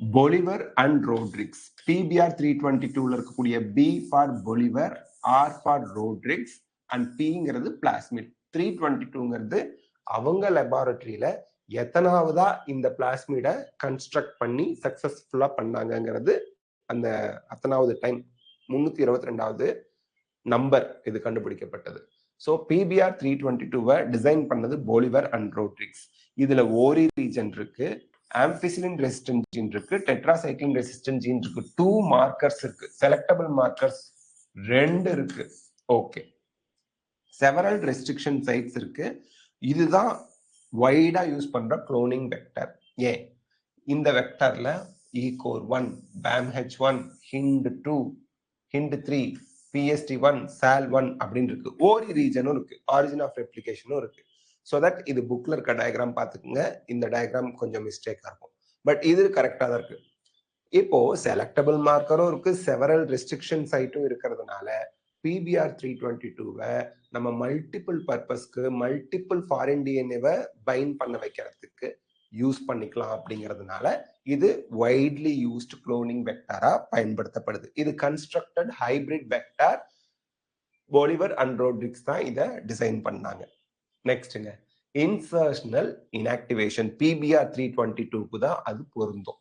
பொலிவர் அண்ட் ரோட்ரிக்ஸ், PBr322ல இருக்கக்கூடிய B for Bolivar, R for Rodriguez and Pங்கிறது பிளாஸ்மிட், 322ங்கிறது அவங்க லெபார்டரியில எத்தனாவதா இந்த பிளாஸ்மிடை கன்ஸ்ட்ரக்ட் பண்ணி சக்சஸ்ஃபுல்லா பண்ணாங்கிறது அந்த அத்தனாவது டைம் 322வது நம்பர் இது கண்டுபிடிக்கப்பட்டது. ஸோ PBr322வை டிசைன் பண்ணது பொலிவர் அண்ட் ரோட்ரிக்ஸ். இதுல ஓரி ரீஜன் இருக்கு, ஆம்பிசிலின் ரெசிஸ்டன்ட் ஜீன் இருக்கு, டெட்ராசைக்ளின் ரெசிஸ்டன்ட் ஜீன் இருக்கு, 2 மார்க்கர்ஸ் இருக்கு, செலக்டபிள் மார்க்கர்ஸ் 2 இருக்கு. ஓகே, செவரல் ரெஸ்ட்ரிக்ஷன் சைட்ஸ் இருக்கு. இதுதான் வைடா யூஸ் பண்ற குளோனிங் வெக்டர். ஏன் இந்த வெக்டர்ல ECOR1, BAMH1, HIND2, HIND3, PST1, SAL1 அப்படின்னு இருக்கு. ஓரி ரீஜனும் இருக்கு, ஆரிஜின் ஆஃப் ரெப்ளிகேஷனும் இருக்கு. ஸோ தட் இது புக்ல இருக்க டயக்ராம் பார்த்துக்குங்க. இந்த டயக்ராம் கொஞ்சம் மிஸ்டேக்கா இருக்கும், பட் இது கரெக்டா தான் இருக்கு. இப்போ செலக்டபிள் மார்க்கரும் இருக்கு, செவரல் ரெஸ்ட்ரிக்ஷன் சைட்டும் இருக்கிறதுனால PBr322வை நம்ம மல்டிபிள் பர்பஸ்க்கு, மல்டிபிள் ஃபாரின் டிஎன்ஏவை பைண்ட் பண்ண வைக்கிறதுக்கு யூஸ் பண்ணிக்கலாம். அப்படிங்கிறதுனால இது வைட்லி யூஸ்ட் குளோனிங் வெக்டரா பயன்படுத்தப்படுது. இது constructed hybrid vector. Bolivar and Rodriguez தான் இதை டிசைன் பண்ணாங்க. நெக்ஸ்ட்ங்க, இன்சர்ஷனல் இன்ஆக்டிவேஷன். PBr322க்கு தான் அது பொருந்தும்.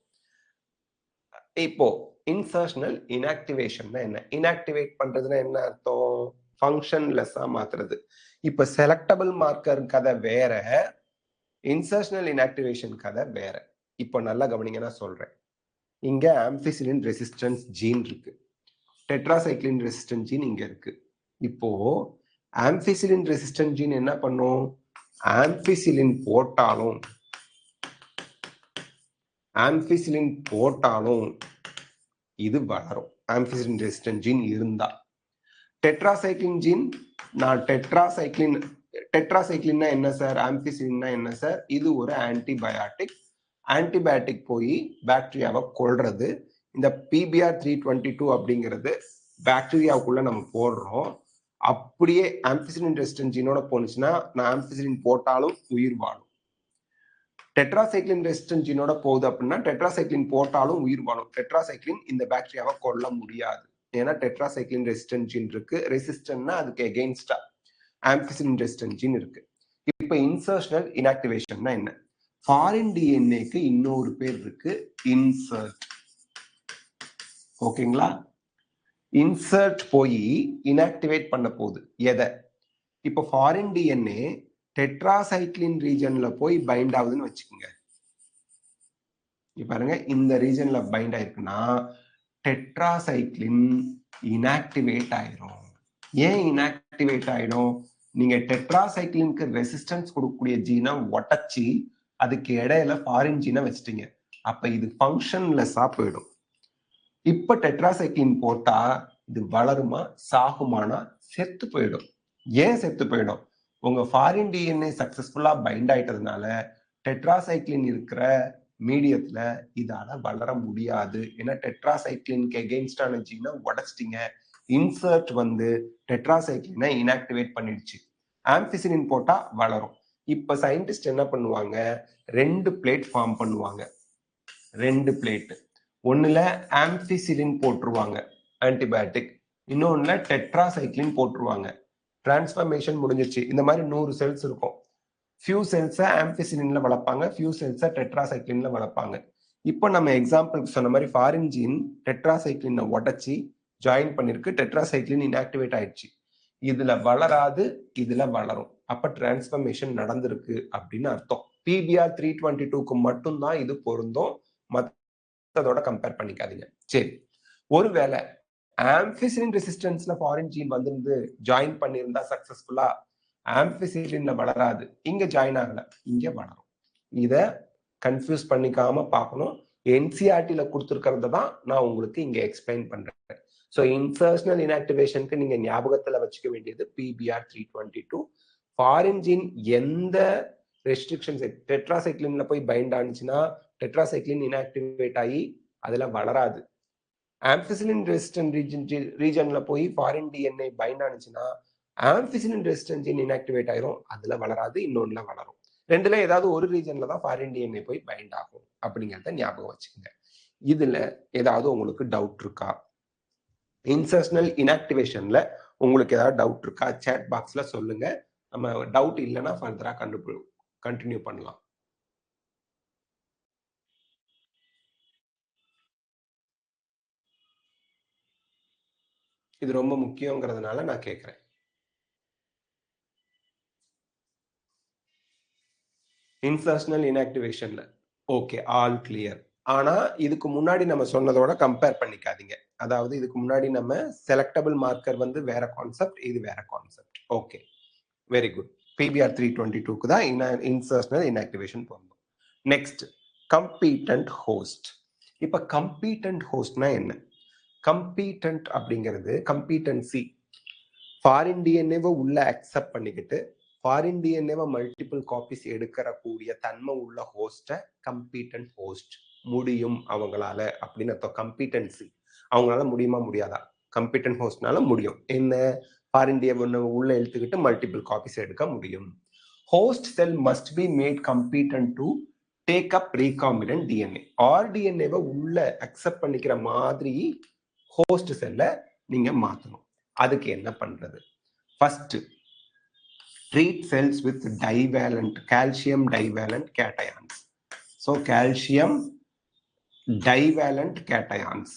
இப்போ இன்சர்ஷனல் இன்ஆக்டிவேஷன்னா என்ன? இன்ஆக்டிவேட் பண்றதுன்னா என்ன அர்த்தம்? ஃபங்க்ஷன்லெஸ்ஸா மாத்துறது. இப்ப செலக்டபிள் மார்க்கர் கதை வேற, இன்சர்ஷனல் இன்ஆக்டிவேஷன் கதை வேற. இப்போ நல்லா கவனிங்க, நான் சொல்றேன். இங்க ஆம்பிசிலின் ரெசிஸ்டன்ஸ் ஜீன் இருக்கு, டெட்ராசைக்ளின் ரெசிஸ்டன்ட் ஜீன் இங்க இருக்கு. இப்போ ஆம்பிசிலின் ரெசிஸ்டன்ட் ஜீன் என்ன பண்ணும்? ஆம்பிசிலின் போட்டாலும் இது வளரும், ஆம்பிசிலின் ரெசிஸ்டன்ட் ஜீன் இருந்தா. டெட்ராசைக்ளின் ஜீன், நான் டெட்ராசைக்ளின்னா என்ன சார், ஆம்பிசிலின்னா என்ன சார்? இது ஒரு ஆன்டிபயாட்டிக். ஆன்டிபயோட்டிக் போய் பாக்டீரியாவை கொல்றது. இந்த PBR322 அப்படிங்கிறது பாக்டீரியாவுக்குள்ள நம்ம போடுறோம். அப்படியே ஆம்பிசிலின் ரெசிஸ்டன்ட் ஜீனோட போனுச்சுன்னா நான் ஆம்பிசிலின் போட்டாலும் உயிர் வாழும். டெட்ராசைக்ளின் ரெசிஸ்டன்ட் ஜீனோட போகுது அப்படின்னா டெட்ராசைக்ளின் போட்டாலும் உயிர் வாழும். டெட்ராசைக்ளின் இந்த பாக்டீரியாவை கொல்ல முடியாது. ஏன்னா டெட்ராசைக்ளின் ரெசிஸ்டன்ட் ஜீன் இருக்கு. ரெசிஸ்டன்ட்னா அதுக்கு எகெயின்ஸ்டா ஆம்பிசிலின் ரெசிஸ்டன்ட் ஜீன் இருக்கு. இப்ப இன்சர்ஷனல் இன்ஆக்டிவேஷன்னா என்ன? ஃபாரின் டிஎன்ஏக்கு இன்னொரு பேர் இருக்கு, இன்சர்ட். ஓகேங்களா? இன்சர்ட் போய் இன்ஆக்டிவேட் பண்ண போகுது எதை? இப்ப ஃபாரின் டிஎன்ஏ டெட்ராசைக்ளின் ரீஜன்ல போய் பைண்ட் ஆகுதுன்னு வச்சுக்கோங்க. பாருங்க, இந்த ரீஜன்ல பைண்ட் ஆயிருக்குன்னா டெட்ராசைக்ளின் இன்ஆக்டிவேட் ஆயிரும். ஏன் இன்ஆக்டிவேட் ஆயிடும்? நீங்க டெட்ராசைக்ளினுக்கு ரெசிஸ்டன்ஸ் கொடுக்கக்கூடிய ஜீனை ஒட்டச்சி அதுக்கு இடையில ஃபாரின் ஜீனை வச்சுட்டீங்க. அப்ப இது ஃபங்க்ஷன்லெஸ்ஸா போயிடும். இப்ப டெட்ராசைக்ளின் போட்டா இது வளருமா சாகுமானா? செத்து போயிடும். ஏன் செத்து போயிடும்? உங்க ஃபாரின் டிஎன்ஏ சக்சஸ்ஃபுல்லா பைண்ட் ஆயிட்டதுனால டெட்ராசைக்ளின் இருக்கிற மீடியத்துல இதால வளர முடியாது. ஏன்னா டெட்ராசைக்ளினுக்கு எகெயின்ஸ்டான ஜீனை உடைச்சிட்டீங்க. இன்சர்ட் வந்து டெட்ராசைக்ளினை இன்ஆக்டிவேட் பண்ணிடுச்சு. ஆம்பிசிலின் போட்டா வளரும். இப்ப சயின்டிஸ்ட் என்ன பண்ணுவாங்க? 2 பிளேட் ஃபார்ம் பண்ணுவாங்க. 2 பிளேட். ஒண்ணுல ஆம்பிசிலின் போட்டுருவாங்க ஆன்டிபயோட்டிக், இன்னொன்னுல டெட்ராசைக்ளின் போட்டுருவாங்க. டிரான்ஸ்ஃபர்மேஷன் முடிஞ்சிருச்சு. இந்த மாதிரி 100 செல்ஸ் இருக்கும். ஃபியூ செல்ஸை ஆம்பிசிலின்ல வளர்ப்பாங்க, ஃபியூ செல்ஸை டெட்ராசைக்ளின்ல வளர்ப்பாங்க. இப்போ நம்ம எக்ஸாம்பிளுக்கு சொன்ன மாதிரி ஃபாரின் ஜீன் டெட்ராசைக்ளினை உடைச்சி ஜாயின் பண்ணிருக்கு. டெட்ராசைக்ளின் இன்ஆக்டிவேட் ஆயிடுச்சு. இதுல வளராது, இதுல வளரும். அப்ப டிரான்ஸ்ஃபர்மேஷன் நடந்திருக்கு அப்படின்னு அர்த்தம். PBR322க்கு மட்டும்தான் இது பொருந்தும், மற்றதோட கம்பேர் பண்ணிக்காதீங்க. சரி, ஒருவேளை ஆம்பிசிலின் ரெசிஸ்டன்ஸ்ல ஃபாரின் ஜீன் வந்திருந்து ஜாயின் பண்ணியிருந்தா சக்சஸ்ஃபுல்லா ஆம்பிசிலின்ல வளராது, இங்க ஜாயின் ஆகல, இங்க வளரும். இத கன்ஃபியூஸ் பண்ணிக்காம பார்க்கணும். NCERT-ல கொடுத்துருக்கிறத தான் நான் உங்களுக்கு இங்க எக்ஸ்பிளைன் பண்றேன். ஸோ இன்சர்ஷனல் இன்ஆக்டிவேஷனுக்கு நீங்க ஞாபகத்துல வச்சுக்க வேண்டியது PBR322. ஃபாரின் ஜீன் எந்த ரெஸ்ட்ரிக்ஷன்ஸ் டெட்ராசைக்ளின்ல போய் பைண்ட் ஆனிச்சுன்னா டெட்ராசைக்ளின் இன்ஆக்டிவேட் ஆகி அதுல வளராது. ஆம்பிசிலின் ரெசிஸ்டன்ட் ரீஜன்ல போய் ஃபாரின் டிஎன்ஏ பைண்ட் ஆனிச்சுன்னா ஆம்பிசிலின் ரெசிஸ்டன்ட் ஜீன் இன்ஆக்டிவேட் ஆயிரும், அதுல வளராது, இன்னொன்னுல வளரும். ரெண்டுல ஏதாவது ஒரு ரீஜன்ல தான் ஃபாரின் டிஎன்ஏ போய் பைண்ட் ஆகும் அப்படிங்கிறத ஞாபகம் வச்சுக்கோங்க. இதுல ஏதாவது உங்களுக்கு டவுட் இருக்கா? இன்சர்ஷனல் இன்ஆக்டிவேஷன்ல உங்களுக்கு ஏதாவது டவுட் இருக்கா? சேட் பாக்ஸ்ல சொல்லுங்க. நம்ம டவுட் இல்லைன்னா ஃபர்தரா கண்டினியூ பண்ணலாம். இது ரொம்ப முக்கியங்கிறதுனால நான் கேட்கிறேன். இன்சர்ஷனல் இன்ஆக்டிவேஷன்ல ஓகே, ஆல் கிளியர். ஆனா இதுக்கு முன்னாடி நம்ம சொன்னதோட கம்பேர் பண்ணிக்காதீங்க. அதாவது இதுக்கு முன்னாடி நம்ம செலக்டபிள் மார்க்கர் வந்து வேற கான்செப்ட், இது வேற கான்செப்ட். Okay, very good. PBR322க்கு தான் இன்சர்ஷனல் இன்ஆக்டிவேஷன் போகணும். Next, competent host. இப்ப கம்பீட்டன்ட் ஹோஸ்ட்னா என்ன? கம்பீட்டன்ட் அப்படிங்கிறது கம்பீட்டன்சி. ஃபாரின் டிஎன்ஏவை உள்ள அக்செப்ட் பண்ணிக்கிட்டு ஃபாரின் டிஎன்ஏவை மல்டிபிள் காப்பீஸ் எடுக்கிற கூடிய தன்மை உள்ள ஹோஸ்ட கம்பீட்டன்ட் ஹோஸ்ட். முடியும் அவங்களால அப்படின்னு அர்த்தம். கம்பீட்டன்சி, அவங்களால முடியுமா முடியாதா? கம்பீட்டன்ட் ஹோஸ்ட்னால முடியும். என்ன? ஃபாரின் டிஎன்ஏ உள்ள எடுத்துக்கிட்டு மல்டிபிள் காப்பீஸ் எடுக்க முடியும். Host cell must be made competent to take up recombinant DNA. RDNA-வை உள்ள அக்செப்ட் பண்ணிக்கிற மாதிரி ஹோஸ்ட் செல்ல நீங்க மாத்தணும். அதுக்கு என்ன பண்றது? First, treat cells with divalent calcium divalent cations. So calcium divalent cations.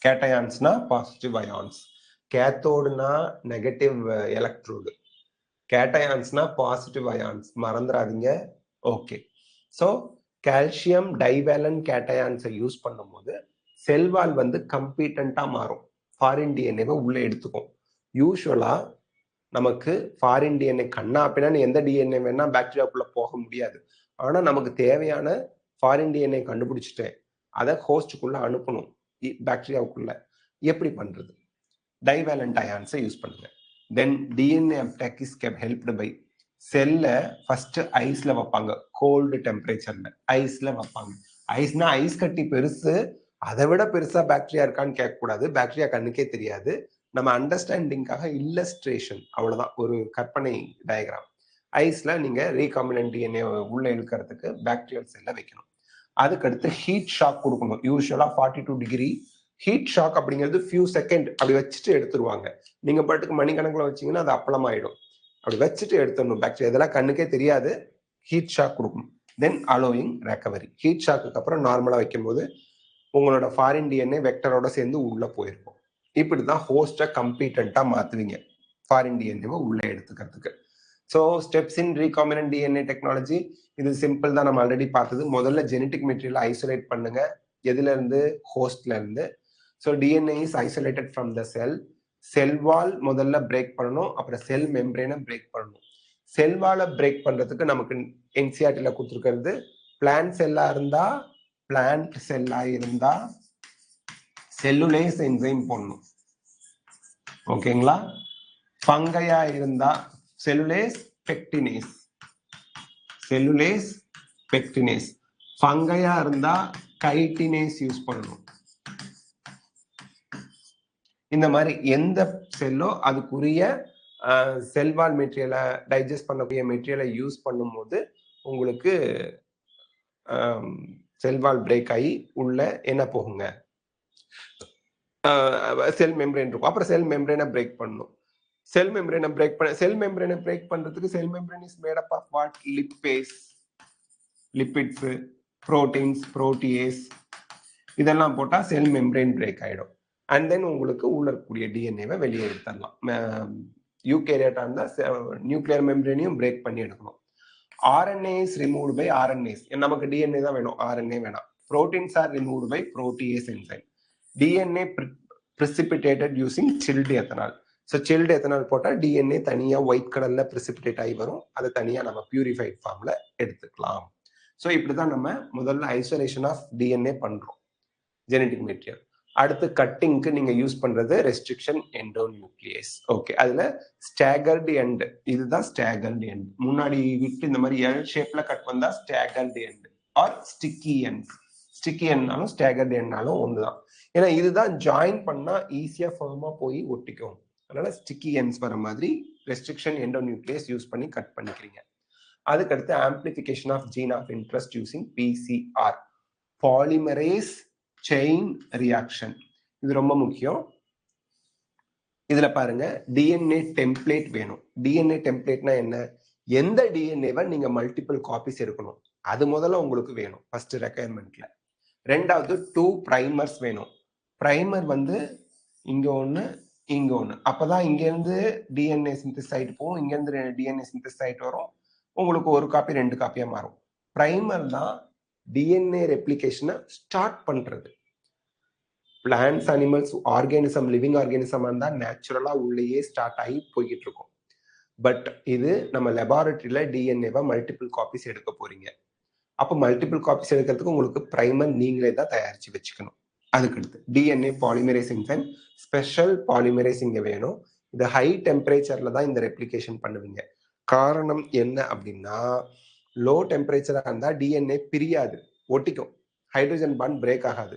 Cationsனா positive ions, cathode-னா negative electrode, cations-னா positive ions. மறந்துடாதீங்க. ஓகே, ஸோ கால்சியம் டைவேலன்ட் கேட்டயான்ஸை யூஸ் பண்ணும்போது செல்வால் வந்து கம்பீட்டண்டா மாறும். ஃபாரின் டிஎன்ஏவை உள்ள எடுத்துக்கும். யூஸ்வலா நமக்கு ஃபாரின் டிஎன்ஏ கண்ணா அப்படின்னா எந்த டிஎன்ஏ வேணா பாக்டீரியாவுக்குள்ள போக முடியாது. ஆனா நமக்கு தேவையான ஃபாரின் டிஎன்ஏ கண்டுபிடிச்சிட்டேன், அதை ஹோஸ்டுக்குள்ள அனுப்பணும் பாக்டீரியாவுக்குள்ள. எப்படி பண்றது? டைவேலன்ட் அயான்ஸை யூஸ் பண்ணுங்க. Then DNA uptake is helped by செல்லை ஃபர்ஸ்ட் ஐஸ்ல வைப்பாங்க, கோல்டு டெம்பரேச்சர்ல ஐஸ்ல வைப்பாங்க. ஐஸ்னா ஐஸ் கட்டி பெருசு, அதை விட பெருசா பாக்டீரியா இருக்கான்னு கேட்கக்கூடாது, பாக்டீரியா கண்ணுக்கே தெரியாது. நம்ம அண்டர்ஸ்டாண்டிங்காக இல்லஸ்ட்ரேஷன், அவ்வளவுதான், ஒரு கற்பனை டயக்ராம். ஐஸ்ல நீங்க ரீகாம்பினன்ட் டிஎன்ஏ உள்ள இழுக்கிறதுக்கு பாக்டீரியல் செல்ல வைக்கணும். அதுக்கடுத்து ஹீட் ஷாக் கொடுக்கணும். யூஸ்வலா 42 டிகிரி ஹீட் ஷாக் அப்படிங்கிறது ஃபியூ செகண்ட் அப்படி வச்சுட்டு எடுத்துருவாங்க. நீங்க பாட்டுக்கு மணிக்கணக்கில் வச்சீங்கன்னா அது அப்பளம் ஆயிடும். அப்படி வச்சுட்டு எடுத்துடணும் பாக்டீரியா, இதெல்லாம் கண்ணுக்கே தெரியாது. ஹீட் ஷாக் கொடுக்கணும். தென் அலோயிங் ரெக்கவரி. ஹீட் ஷாக்கு அப்புறம் நார்மலா வைக்கும்போது உங்களோட ஃபாரின் டிஎன்ஏ வெக்டரோட சேர்ந்து உள்ள போயிருக்கும். இப்படிதான் ஹோஸ்டை கம்பீட்டண்டா மாத்துவீங்க ஃபாரின் டிஎன்ஏவை உள்ள எடுத்துக்கிறதுக்கு. So steps in recombinant DNA technology இது சிம்பிள் தான், நம்ம ஆல்ரெடி பார்த்தது. முதல்ல ஜெனட்டிக் மெட்டீரியல் ஐசோலேட் பண்ணுங்க. எதுல இருந்து? ஹோஸ்ட்ல இருந்து. So DNA is isolated from the cell. Cell wall முதல்ல பிரேக் பண்ணணும், அப்புறம் செல் மெம்பரேனை பிரேக் பண்ணணும். செல் வாலை பிரேக் பண்றதுக்கு நமக்கு என்சிஆர்டில கொடுத்துருக்கிறது, பிளான்ட் செல்லா இருந்தா செல்லுலேஸ் என்சைம் போடணும். ஓகேங்களா? ஃபங்கையா இருந்தா செல்லுலேஸ் பெக்டினேஸ். ஃபங்கையா இருந்தா கைட்டினேஸ் யூஸ் பண்ணணும். இந்த மாதிரி எந்த செல்லோ அதுக்குரிய செல்வால் மெட்டீரியலை டைஜஸ்ட் பண்ணக்கூடிய மெட்டீரியலை யூஸ் பண்ணும்போது உங்களுக்கு செல்வால் பிரேக் ஆகி உள்ள என்ன போகுங்க, செல் மெம்பரேன் இருக்கும். அப்புறம் செல் மெம்பரேனை பிரேக் பண்ணணும். செல் மெம்பரேனை பிரேக் பண்றதுக்கு cell membrane is made up of what? Lipids, proteins, proteases, இதெல்லாம் போட்டா செல் மெம்பரேன் பிரேக் ஆயிடும். அண்ட் தென் உங்களுக்கு உள்ள இருக்கக்கூடிய டிஎன்ஏவை வெளியே எடுத்துடலாம். யூகேரியாட்டா இருந்தா நியூக்ளியர் மெம்பரேனையும் பிரேக் பண்ணி எடுக்கணும். RNA is removed by RNase. நமக்கு டிஎன்ஏ தான் வேணும், RNA வேணாம். Proteins are removed by protease enzyme. DNA precipitated using chilled ethanol. So chilled ethanol போட்டா டிஎன்ஏ தனியா ஒயிட் கலர்ல precipitate ஆகி வரும். அதை தனியா நம்ம பியூரிஃபைட் ஃபார்ம்ல எடுத்துக்கலாம். ஸோ இப்படிதான் நம்ம முதல்ல ஐசோலேஷன் ஆஃப் டிஎன்ஏ பண்றோம் ஜெனட்டிக் மெட்டீரியல். அடுத்து கட்டிங்க்கு நீங்க யூஸ் பண்றது ரெஸ்ட்ரிக்ஷன் எண்டோநியூக்ளியேஸ். ஓகே, அதுல ஸ்டாகர்டு எண்ட், இதுதான் ஸ்டாகர்டு எண்ட். முன்னாடி விட்டு இந்த மாதிரி எல் ஷேப்ல கட் வந்தா staggered end or sticky end. Sticky எண்ட்னாலும் ஸ்டாகர்டு எண்ட்னாலும் ஒண்ணுதான். ஏன்னா இதுதான் ஜாயின் பண்ணா ஈஸியா ஃபார்மா போய் ஒட்டிக்கும். அதனால ஸ்டிக்கி எண்ட்ஸ் வர மாதிரி ரெஸ்ட்ரிக்ஷன் எண்டோநியூக்ளியேஸ் யூஸ் பண்ணி கட் பண்ணிக்கிறீங்க. அதுக்கடுத்து amplification of gene of interest using PCR, polymerase chain reaction. இது ரொம்ப முக்கியம். இதுல பாருங்க, டிஎன்ஏ டெம்ப்ளேட் வேணும். டிஎன்ஏ டெம்ப்ளேட்னா என்ன? எந்த டிஎன்ஏவை நீங்க மல்டிபிள் காப்பீஸ் எடுக்கணும், அது முதல்ல உங்களுக்கு வேணும் ஃபர்ஸ்ட் ரெக்குயர்மெண்ட்ல. ரெண்டாவது 2 பிரைமர்ஸ் வேணும். பிரைமர் வந்து இங்க ஒண்ணு, இங்க ஒண்ணு. அப்பதான் இங்க இருந்து டிஎன்ஏ சிந்தசிஸ் ஆயிட்டு போகும், இங்க இருந்து டிஎன்ஏ சிந்தசிஸ் ஆயிட்டு வரும். உங்களுக்கு ஒரு காப்பி 2 காப்பியா மாறும். பிரைமர் தான் டிஎன்ஏ ரெப்ளிகேஷனை ஸ்டார்ட் பண்றது. Plants, animals, organism, living organism இருந்தா நேச்சுரலா உள்ளேயே ஸ்டார்ட் ஆகி போய்கிட்டு இருக்கும். பட் இது நம்ம லெபார்டரியில டிஎன்ஏவை மல்டிபிள் காப்பீஸ் எடுக்க போறீங்க. அப்போ மல்டிபிள் காப்பீஸ் எடுக்கிறதுக்கு உங்களுக்கு பிரைமர் நீங்களே தான் தயாரிச்சு வச்சுக்கணும். அதுக்கடுத்து DNA polymerase enzyme, special polymerase இங்க வேணும். இது ஹை டெம்பரேச்சர்ல தான் இந்த ரெப்ளிகேஷன் பண்ணுவீங்க. காரணம் என்ன அப்படின்னா, லோ டெம்பரேச்சரா இருந்தா டிஎன்ஏ பிரியாது, ஒட்டிக்கும், ஹைட்ரஜன் பாண்ட் பிரேக் ஆகாது.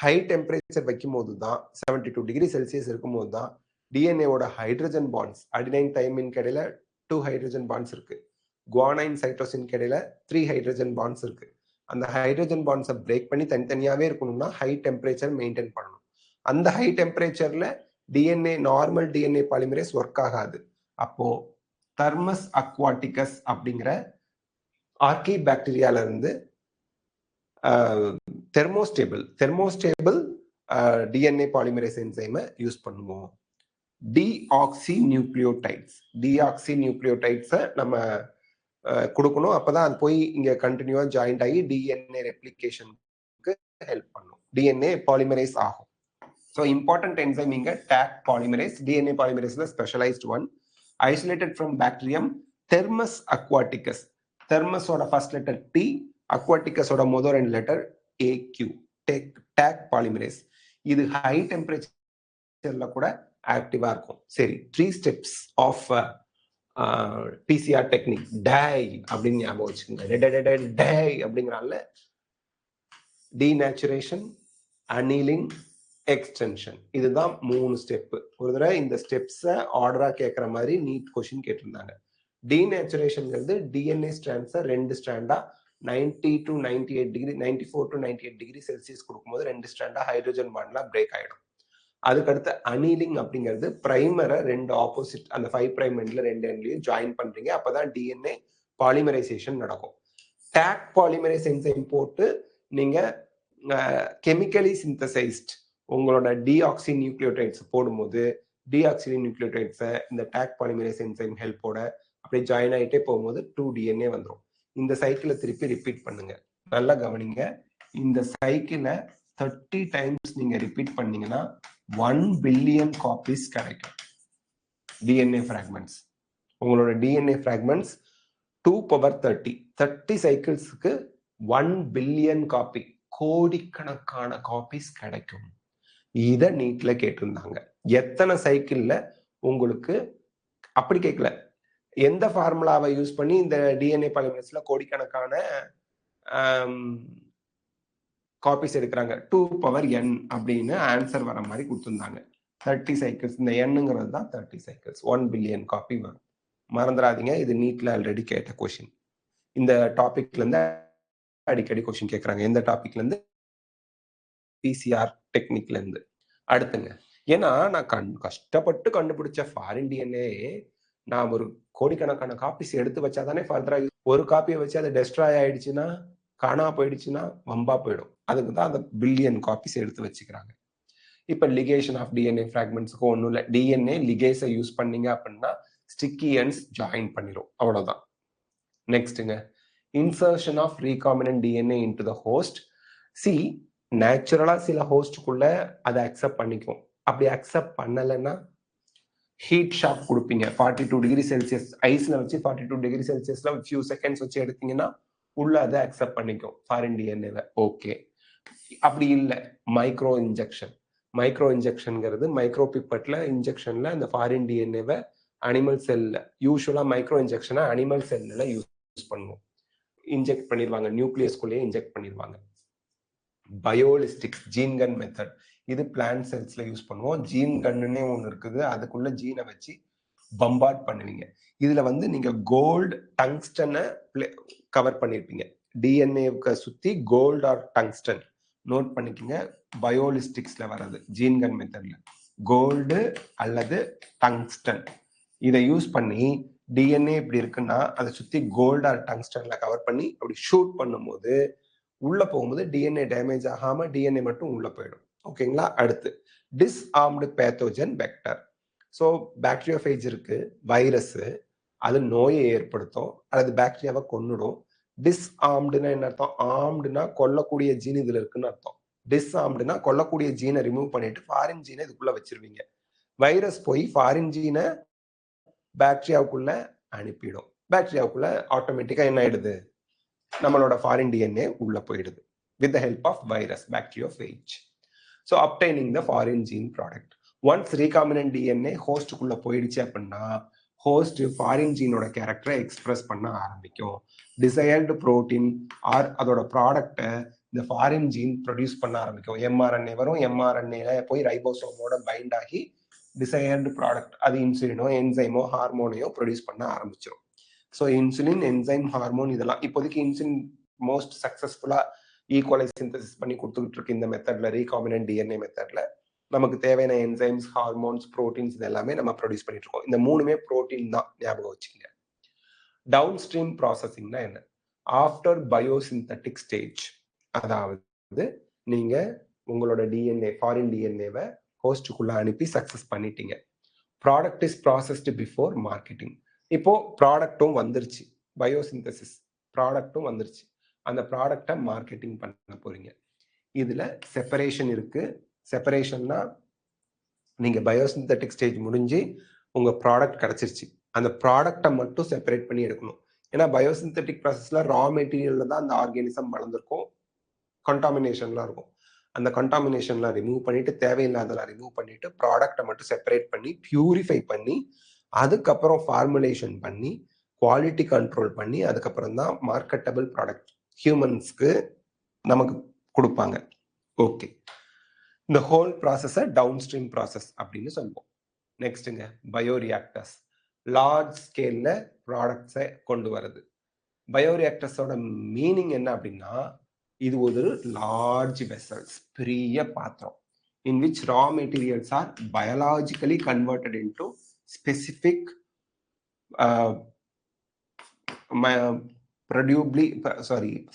ஹை டெம்பரேச்சர் வைக்கும் போது தான் 72 டிகிரி செல்சியஸ் இருக்கும் போது தான் டிஎன்ஏவோட ஹைட்ரஜன் பாண்ட்ஸ், அடினைன் தைமின் இடையில 2 ஹைட்ரஜன் பாண்ட்ஸ் இருக்கு, குவானைன் சைட்டோசின் இடையில 3 ஹைட்ரஜன் பாண்ட்ஸ் இருக்கு. அந்த ஹைட்ரஜன் பாண்ட்ஸை பிரேக் பண்ணி தனித்தனியாவே இருக்கணும்னா ஹை டெம்பரேச்சர் மெயின்டைன் பண்ணணும். அந்த ஹை டெம்பரேச்சர்ல DNA, normal DNA polymerase work ஆகாது. அப்போ தர்மஸ் அக்வாட்டிகஸ் அப்படிங்கிற ஆர்கி பாக்டீரியால இருந்து தெர்மோஸ்டேபிள் டிஎன்ஏ பாலிமரேஸ் என்சைமை யூஸ் பண்ணுவோம். டிஆக்சி நியூக்ளியோடைட்ஸை நம்ம கொடுக்கணும். அப்பதான் அது போய் இங்க கண்டினியூவா ஜாயிண்ட் ஆகி டிஎன்ஏ ரெப்ளிகேஷனுக்கு ஹெல்ப் பண்ணும், டிஎன்ஏ பாலிமரேஸ் ஆகும். ஸோ இம்பார்ட்டன்ட் என்சைம் இங்க டாக் பாலிமரேஸ், டிஎன்ஏ பாலிமரேஸ்ல specialised one, isolated from bacterium Thermus aquaticus. தெர்மஸோட ஃபர்ஸ்ட் லெட்டர் டி, அக்வாட்டிகஸோட முதல் 2 லெட்டர் AQ, டாக் பாலிமரேஸ். இது ஹை டெம்பரேச்சர்ல கூட ஆக்டிவா இருக்கும். சரி, 3 ஸ்டெப்ஸ் ஆஃப் பிசிஆர் டெக்னிக் டை அப்படின்னு ஞாபகம் வச்சுக்கோங்க. டை அப்படிங்கிறால டீநேச்சுரேஷன், அனீலிங், எக்ஸ்டென்ஷன். இதுதான் 3 ஸ்டெப். ஒரு தடவை இந்த ஸ்டெப்ஸை ஆர்டரா கேட்குற மாதிரி நீட் கொஸ்டின் கேட்டிருந்தாங்க. டீநேச்சுரேஷன்ங்கிறது டிஎன்ஏ ஸ்ட்ராண்ட்ஸை 2 ஸ்ட்ராண்டா 90 to 98 degree 94 to 98 degree Celsius கொடுக்கும்போது 2 ஸ்ட்ராண்டா ஹைட்ரஜன் பாண்ட்லாம் பிரேக் ஆயிடும். அதுக்கடுத்து அனீலிங் அப்படிங்கிறது பிரைமரை 2 ஆப்போசிட் அந்த 5 பிரைம் எண்ட்ல 2 எண்ட்லயும் ஜாயின் பண்றீங்க. அப்பதான் டிஎன்ஏ பாலிமரைசேஷன் நடக்கும். டாக் பாலிமரைஸ் என்சைம் போட்டு நீங்க கெமிக்கலி சிந்தசைஸ்ட் உங்களோட டிஆக்சி நியூக்ளியோடைட்ஸ் போடும்போது டிஆக்சி நியூக்ளியோடைட்ஸை இந்த டாக் பாலிமரைஸ் என்சைம் ஹெல்ப்போட அப்படியே ஜாயின் ஆகிட்டே போகும்போது 2 டிஎன்ஏ வந்துடும். இந்த சைக்கிளை திருப்பி ரிப்பீட் பண்ணுங்க. நல்லா கவனிங்க. இந்த சைக்கிளை 30 டைம்ஸ் நீங்க ரிப்பீட் பண்ணீங்கன்னா 1 பில்லியன் காப்பீஸ் கிடைக்கும் டிஎன்ஏ ஃப்ராக்மெண்ட்ஸ். உங்களோட டிஎன்ஏ ஃப்ராக்மெண்ட்ஸ் 2 பவர் 30 சைக்கிள்ஸ்க்கு 1 பில்லியன் காப்பி, கோடிக்கணக்கான காப்பீஸ் கிடைக்கும். இத நீட்ல கேட்டிருந்தாங்க. எத்தனை சைக்கிள்ல உங்களுக்கு அப்படி கேட்கல, எந்த ஃபார்முலாவை யூஸ் பண்ணி இந்த டிஎன்ஏ பாலிமரேஸ்ல கோடிக்கணக்கான காப்பீஸ் எடுக்கிறாங்க. 2 பவர் n அப்படின்னு ஆன்சர் வர மாதிரி கொடுத்துருந்தாங்க. 30 சைக்கிள்ஸ், இந்த எண்ணுங்கிறது தான் 30 சைக்கிள்ஸ், 1 பில்லியன் காப்பி வரும். மறந்துடாதீங்க, இது நீட்ல ஆல்ரெடி கேட்ட கொஸ்டின். இந்த டாபிக்ல இருந்து அடிக்கடி கொஸ்டின் கேட்கறாங்க. எந்த டாபிக்ல இருந்து? பிசிஆர் டெக்னிக்ல இருந்து. அடுத்துங்க, ஏன்னா நான் கஷ்டப்பட்டு கண்டுபிடிச்ச ஃபாரின் டிஎன்ஏ நான் ஒரு கோடிக்கணக்கான காப்பீஸ் எடுத்து வச்சாதானே ஃபர்தரா ஒரு காப்பியை வச்சு அதை டெஸ்ட்ராய் ஆயிடுச்சுன்னா, காணா போயிடுச்சுன்னா வம்பா போயிடும். அதுக்கு தான் அந்த பில்லியன் காப்பீஸ் எடுத்து வச்சுக்கிறாங்க. இப்ப லிகேஷன் ஆஃப் டிஎன்ஏ ஃப்ராக்மெண்ட்ஸ்க்கு ஒன்றும் இல்லை. டிஎன்ஏ லிகேஸை யூஸ் பண்ணீங்க அப்படின்னா ஸ்டிக்கி எண்ட்ஸ் ஜாயின் பண்ணிடும், அவ்வளவுதான். நெக்ஸ்ட்டுங்க, insertion of recombinant DNA into the host. சி, நேச்சுரலா சில ஹோஸ்டுக்குள்ள அதை அக்செப்ட் பண்ணிக்கும். அப்படி அக்செப்ட் பண்ணலைன்னா ஹீட் ஷாக் கொடுப்பீங்க. 42 டிகிரி செல்சியஸ் ஐஸ்ல வச்சு 42 டிகிரி செல்சியஸ்ல ஃபியூ செகண்ட்ஸ் வச்சு எடுத்தீங்கன்னா உள்ள அதை அக்செப்ட் பண்ணிக்கும் ஃபாரின் டிஎன்ஏவை. ஓகே, அப்படி இல்லை மைக்ரோ இன்ஜெக்ஷன். மைக்ரோ இன்ஜெக்ஷன்ங்கிறது மைக்ரோ பிப்பட்ல இன்ஜெக்ஷன்ல அந்த ஃபாரின் டிஎன்ஏவை அனிமல் செல்ல, யூஸ்வலா மைக்ரோ இன்ஜெக்ஷனை அனிமல் செல்ல யூஸ் பண்ணுவோம். இன்ஜெக்ட் பண்ணிடுவாங்க, நியூக்ளியஸ்குள்ளேயே இன்ஜெக்ட் பண்ணிடுவாங்க. பயோலிஸ்டிக்ஸ், ஜீன் கன் மெத்தட், இது பிளான்ட் செல்ஸ்ல யூஸ் பண்ணுவோம். ஜீன் கன்னுன்னே ஒன்று இருக்குது, அதுக்குள்ள ஜீனை வச்சு பம்பார்ட் பண்ணுவீங்க. இதுல வந்து நீங்க கோல்டு டங்ஸ்டனை கவர் பண்ணிருப்பீங்க. டிஎன்ஏவுக்கு சுத்தி கோல்டு ஆர் டங்ஸ்டன் நோட் பண்ணிக்கோங்க. பயோலிஸ்டிக்ஸ்ல வர்றது ஜீன் கன் மெத்தட்ல கோல்டு அல்லது டங்ஸ்டன் இதை யூஸ் பண்ணி டிஎன்ஏ இப்படி இருக்குன்னா அதை சுத்தி கோல்டு ஆர் டங்ஸ்டன்ல கவர் பண்ணி அப்படி ஷூட் பண்ணும்போது உள்ள போகும்போது டிஎன்ஏ டேமேஜ் ஆகாம டிஎன்ஏ மட்டும் உள்ள போயிடும். ஓகேங்களா? அடுத்து டிஸ்ஆர்ம்டு பேத்தோஜன் வெக்டர். ஸோ பாக்டீரியோஃபேஜ் இருக்கு, வைரஸ், அது நோயை ஏற்படுத்தும் அல்லது பாக்டீரியாவை கொன்னுடும். டிஸ்ஆர்ம்டுனா என்ன அர்த்தம்? ஆர்ம்டுனா கொல்லக்கூடிய ஜீன் இதுல இருக்குன்னு அர்த்தம். டிஸ்ஆர்ம்டுனா கொல்லக்கூடிய ஜீனை ரிமூவ் பண்ணிட்டு ஃபாரின் ஜீனை இதுக்குள்ள வச்சிருவீங்க. வைரஸ் போய் ஃபாரின் ஜீனை பாக்டீரியாவுக்குள்ள அனுப்பிடும். பாக்டீரியாவுக்குள்ள ஆட்டோமேட்டிக்கா என்ன ஆயிடுது? நம்மளோட ஃபாரின் டிஎன்ஏ உள்ள போயிடுது with the help of virus, bacteriophage. So obtaining the foreign gene product. Once recombinant DNA ஹோஸ்டுக்குள்ள போயிடுச்சு அப்படின்னா ஹோஸ்ட் ஃபாரின் ஜீனோட கேரக்டரை எக்ஸ்பிரஸ் பண்ண ஆரம்பிக்கும். டிசையர்டு புரோட்டீன் ஆர் அதோட ப்ராடக்டை இந்த ஃபாரின் ஜீன் ப்ரொடியூஸ் பண்ண ஆரம்பிக்கும். எம்ஆர்என்ஏ வரும், எம்ஆர்என்ஏல போய் ரைபோசோமோட பைண்ட் ஆகி டிசையர்டு ப்ராடக்ட், அது இன்சுலினோ என்சைமோ ஹார்மோனையோ ப்ரொடியூஸ் பண்ண ஆரம்பிச்சிடும். ஸோ இன்சுலின், என்சைம், ஹார்மோன் இதெல்லாம் இப்போதைக்கு இன்சுலின் மோஸ்ட் சக்சஸ்ஃபுல்லா ஈக்குவலை சிந்தசிஸ் பண்ணி கொடுத்துக்கிட்டு இருக்கு இந்த மெத்தட்ல, ரீகாம்பினன்ட் டிஎன்ஏ மெத்தட்ல. நமக்கு தேவையான என்சைம்ஸ், ஹார்மோன்ஸ், ப்ரோட்டீன்ஸ் இது எல்லாமே நம்ம ப்ரொடியூஸ் பண்ணிட்டு இருக்கோம். இந்த 3மே ப்ரோட்டீன் தான், ஞாபகம் வச்சுக்கோங்க. டவுன் ஸ்ட்ரீம் ப்ராசஸிங்னா என்ன? ஆஃப்டர் பயோசிந்தட்டிக் ஸ்டேஜ், அதாவது நீங்க உங்களோட டிஎன்ஏ ஃபாரின் டிஎன்ஏவை ஹோஸ்டுக்குள்ள அனுப்பி சக்சஸ் பண்ணிட்டீங்க. Product is processed before marketing. இப்போ ப்ராடக்டும் வந்துருச்சு, பயோசிந்தசிஸ் ப்ராடக்டும் வந்துருச்சு. அந்த ப்ராடக்டை மார்க்கெட்டிங் பண்ண போறீங்க. இதுல செப்பரேஷன் இருக்கு. செப்பரேஷன்னா நீங்க பயோசிந்தட்டிக் ஸ்டேஜ் முடிஞ்சு உங்க ப்ராடக்ட் கிடைச்சிருச்சு, அந்த ப்ராடக்டை மட்டும் செப்பரேட் பண்ணி எடுக்கணும். ஏன்னா பயோசிந்தட்டிக் ப்ராசஸ்ல ரா மெட்டீரியல்ல தான் அந்த ஆர்கானிசம் வளர்ந்துருக்கும், கண்டாமினேஷன்லாம் இருக்கும். அந்த கண்டாமினேஷன்லாம் ரிமூவ் பண்ணிட்டு, தேவையில்லாதெல்லாம் ரிமூவ் பண்ணிட்டு ப்ராடக்டை மட்டும் செப்பரேட் பண்ணி பியூரிஃபை பண்ணி அதுக்கப்புறம் ஃபார்முலேஷன் பண்ணி குவாலிட்டி கண்ட்ரோல் பண்ணி அதுக்கப்புறம் தான் மார்க்கெட்டபிள் ப்ராடக்ட் ஹியூமன்ஸ்க்கு நமக்கு கொடுப்பாங்க. ஓகே, இந்த ஹோல் ப்ராசஸை டவுன் ஸ்ட்ரீம் ப்ராசஸ் அப்படின்னு சொல்லுவோம். நெக்ஸ்ட்டுங்க, பயோரியாக்டர்ஸ். லார்ஜ் ஸ்கேல்ல ப்ராடக்ட்ஸை கொண்டு வருது. பயோரியாக்டர்ஸோட மீனிங் என்ன அப்படின்னா, இது ஒரு லார்ஜ் வெசல்ஸ், பெரிய பாத்திரம், in which raw materials are biologically converted into specific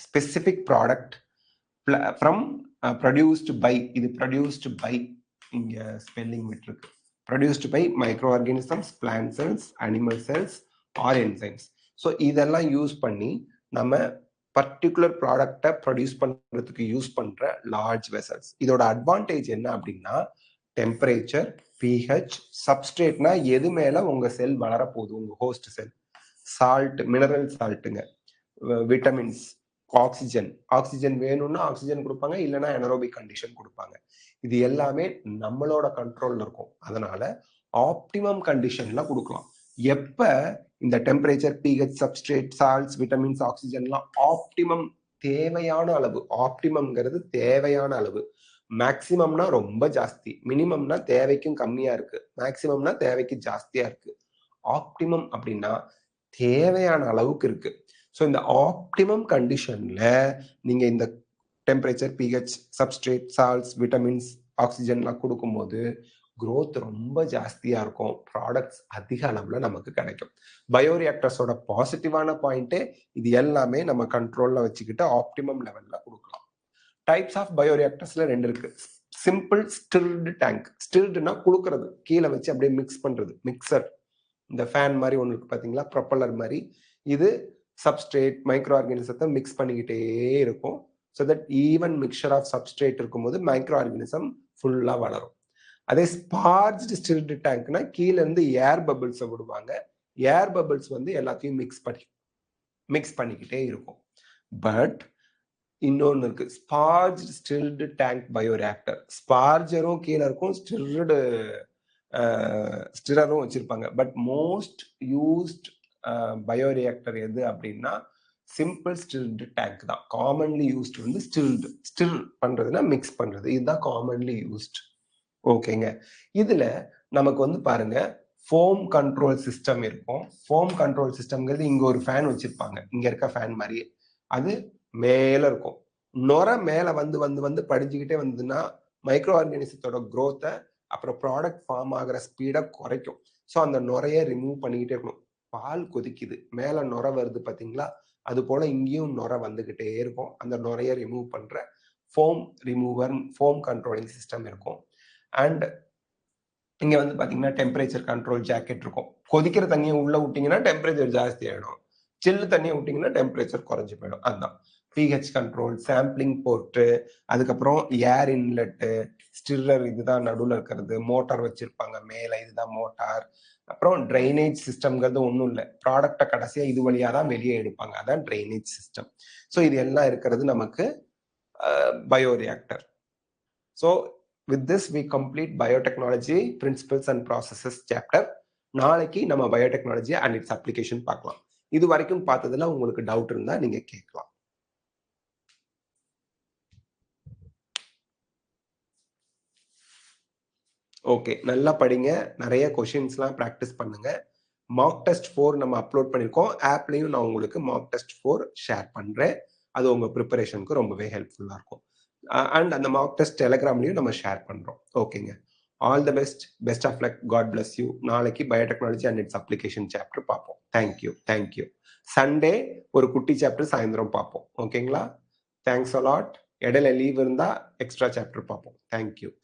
specific product from produced by, இது produced by, இங்க ஸ்பெல்லிங் விட்டுருக்கு, produced by microorganisms, plant cells, animal cells or enzymes. So இதெல்லாம் யூஸ் பண்ணி நம்ம பர்டிகுலர் ப்ராடக்டை produce பண்றதுக்கு யூஸ் பண்ற large vessels. இதோட அட்வான்டேஜ் என்ன அப்படின்னா, டெம்பரேச்சர், பிஹெச், சப்ஸ்ட்ரேட்னா எது மேல உங்க செல் வளர போகுது, உங்க ஹோஸ்ட் செல், சால்ட், மினரல் சால்ட்டுங்க, விட்டமின்ஸ், ஆக்சிஜன் வேணும்னா ஆக்சிஜன் கொடுப்பாங்க, இல்லைன்னா எனரோபிக் கண்டிஷன் கொடுப்பாங்க. இது எல்லாமே நம்மளோட கண்ட்ரோல்ல இருக்கும். அதனால ஆப்டிமம் கண்டிஷன்ல கொடுக்கலாம். எப்ப இந்த temperature, pH, substrate, salts, vitamins, ஆக்சிஜன்லாம் ஆப்டிமம், தேவையான அளவு. ஆப்டிமம்ங்கிறது தேவையான அளவு. மேக்சிமம்னா ரொம்ப ஜாஸ்தி, மினிமம்னா தேவைக்கும் கம்மியா இருக்கு, மேக்சிமம்னா தேவைக்கு ஜாஸ்தியா இருக்கு. ஆப்டிமம் அப்படின்னா தேவையான அளவுக்கு இருக்கு. ஸோ இந்த ஆப்டிமம் கண்டிஷன்ல நீங்க இந்த temperature, pH, substrate, salts, vitamins, ஆக்சிஜன்லாம் கொடுக்கும்போது growth ரொம்ப ஜாஸ்தியா இருக்கும், ப்ராடக்ட்ஸ் அதிக அளவுல நமக்கு கிடைக்கும். பயோரியாக்டர்ஸோட பாசிட்டிவான பாயிண்டே இது எல்லாமே நம்ம கண்ட்ரோல்ல வச்சுக்கிட்டு ஆப்டிமம் லெவல்ல கொடுக்கலாம். டைப்ஸ் ஆஃப் பயோரியாக்டர்ஸ்ல 2 இருக்கு. Simple ஸ்டில்டு tank. ஸ்டில்டுனா குளுக்கிறது, கீழே வச்சு அப்படியே மிக்ஸ் பண்றது, மிக்சர். இந்த ஃபேன் மாதிரி ஒன்று இருக்கு பாத்தீங்களா, ப்ரொப்பல்லர் மாதிரி. இது சப்ஸ்ட்ரேட், மைக்ரோ ஆர்கானிசத்தை மிக்ஸ் பண்ணிக்கிட்டே இருக்கும். So that even mixture of substrate இருக்கும்போது மைக்ரோ ஆர்கானிசம் ஃபுல்லா வளரும். அதே ஸ்பார்ஜ்டு ஸ்டில்டு டேங்க்னா கீழே இருந்து ஏர் பபிள்ஸை விடுவாங்க. ஏர் பபிள்ஸ் வந்து எல்லாத்தையும் மிக்ஸ் பண்ணிக்கிட்டே இருக்கும். பட் இன்னொன்று இருக்கு, ஸ்பார்ஜ்டு ஸ்டில்டு டேங்க் பயோரியாக்டர். ஸ்பார்ஜரும் கீழே இருக்கும், ஸ்டிரரும் வச்சிருப்பாங்க. பட் மோஸ்ட் யூஸ்ட் பயோரியாக்டர் எது அப்படின்னா சிம்பிள் ஸ்டில்டு டேங்க் தான். காமன்லி யூஸ்ட் வந்து ஸ்டில் பண்றதுன்னா மிக்ஸ் பண்றது, இதுதான் காமன்லி யூஸ்ட். ஓகேங்க, இதுல நமக்கு வந்து பாருங்க ஃபோம் கண்ட்ரோல் சிஸ்டம் இருக்கும். ஃபோம் கண்ட்ரோல் சிஸ்டம்ங்கிறது இங்க ஒரு ஃபேன் வச்சிருப்பாங்க, இங்க இருக்க ஃபேன் மாதிரி. அது மேல இருக்கும். நுரை மேல வந்து படிஞ்சுக்கிட்டே வந்ததுன்னா மைக்ரோ ஆர்கானிசத்தோட growth-ஐ, அப்புறம் ப்ராடக்ட் ஃபார்ம் ஆகிற ஸ்பீடை குறைக்கும். ஸோ அந்த நுரையை ரிமூவ் பண்ணிக்கிட்டே இருக்கணும். பால் கொதிக்குது, மேல நுரை வருது பாத்தீங்களா, அது போல இங்கேயும் நுரை வந்துகிட்டே இருக்கும். அந்த நுரையை ரிமூவ் பண்ற foam remover, foam controlling system இருக்கும். அண்ட் இங்க வந்து பாத்தீங்கன்னா டெம்பரேச்சர் கண்ட்ரோல் ஜாக்கெட் இருக்கும். கொதிக்கிற தண்ணியை உள்ள விட்டீங்கன்னா டெம்பரேச்சர் ஜாஸ்தி ஆயிடும், சில்லு தண்ணியை விட்டீங்கன்னா டெம்பரேச்சர் குறைஞ்சு போயிடும். அதுதான் பிஹெச் கண்ட்ரோல், சாம்பிளிங் போர்ட்டு, அதுக்கப்புறம் ஏர் இன்லெட்டு, ஸ்டிரர் இதுதான் நடுவில் இருக்கிறது, மோட்டார் வச்சிருப்பாங்க மேல, இதுதான் மோட்டார். அப்புறம் ட்ரைனேஜ் சிஸ்டம்ங்கிறது ஒன்றும் இல்லை, ப்ராடக்டை கடைசியா இது வழியா தான் வெளியே எடுப்பாங்க, அதான் ட்ரைனேஜ் சிஸ்டம். ஸோ இது எல்லாம் இருக்கிறது நமக்கு bioreactor. So with this we complete biotechnology principles and processes chapter. நாளைக்கு நம்ம பயோடெக்னாலஜி அண்ட் இட்ஸ் அப்ளிகேஷன் பார்க்கலாம். இது வரைக்கும் பார்த்ததுல உங்களுக்கு டவுட் இருந்தா நீங்க கேட்கலாம். ஓகே, நல்லா படிங்க, நிறைய கொஷின்ஸ்லாம் ப்ராக்டிஸ் பண்ணுங்க. மார்க் டெஸ்ட் 4 நம்ம அப்லோட் பண்ணியிருக்கோம். ஆப்லையும் நான் உங்களுக்கு மார்க் டெஸ்ட் 4 ஷேர் பண்றேன். அது உங்க ப்ரிப்பரேஷனுக்கு ரொம்பவே ஹெல்ப்ஃபுல்லா இருக்கும். அண்ட் அந்த மார்க் டெஸ்ட் டெலிகிராம்லையும் நம்ம ஷேர் பண்றோம். ஓகேங்க, all the best of luck, God bless you. நாளைக்கு biotechnology and its application chapter பார்ப்போம். தேங்க்யூ. சண்டே ஒரு குட்டி சாப்டர் சாயந்தரம் பார்ப்போம். ஓகேங்களா? Thanks a lot. இடையில லீவ் இருந்தா எக்ஸ்ட்ரா சாப்டர் பார்ப்போம். தேங்க்யூ.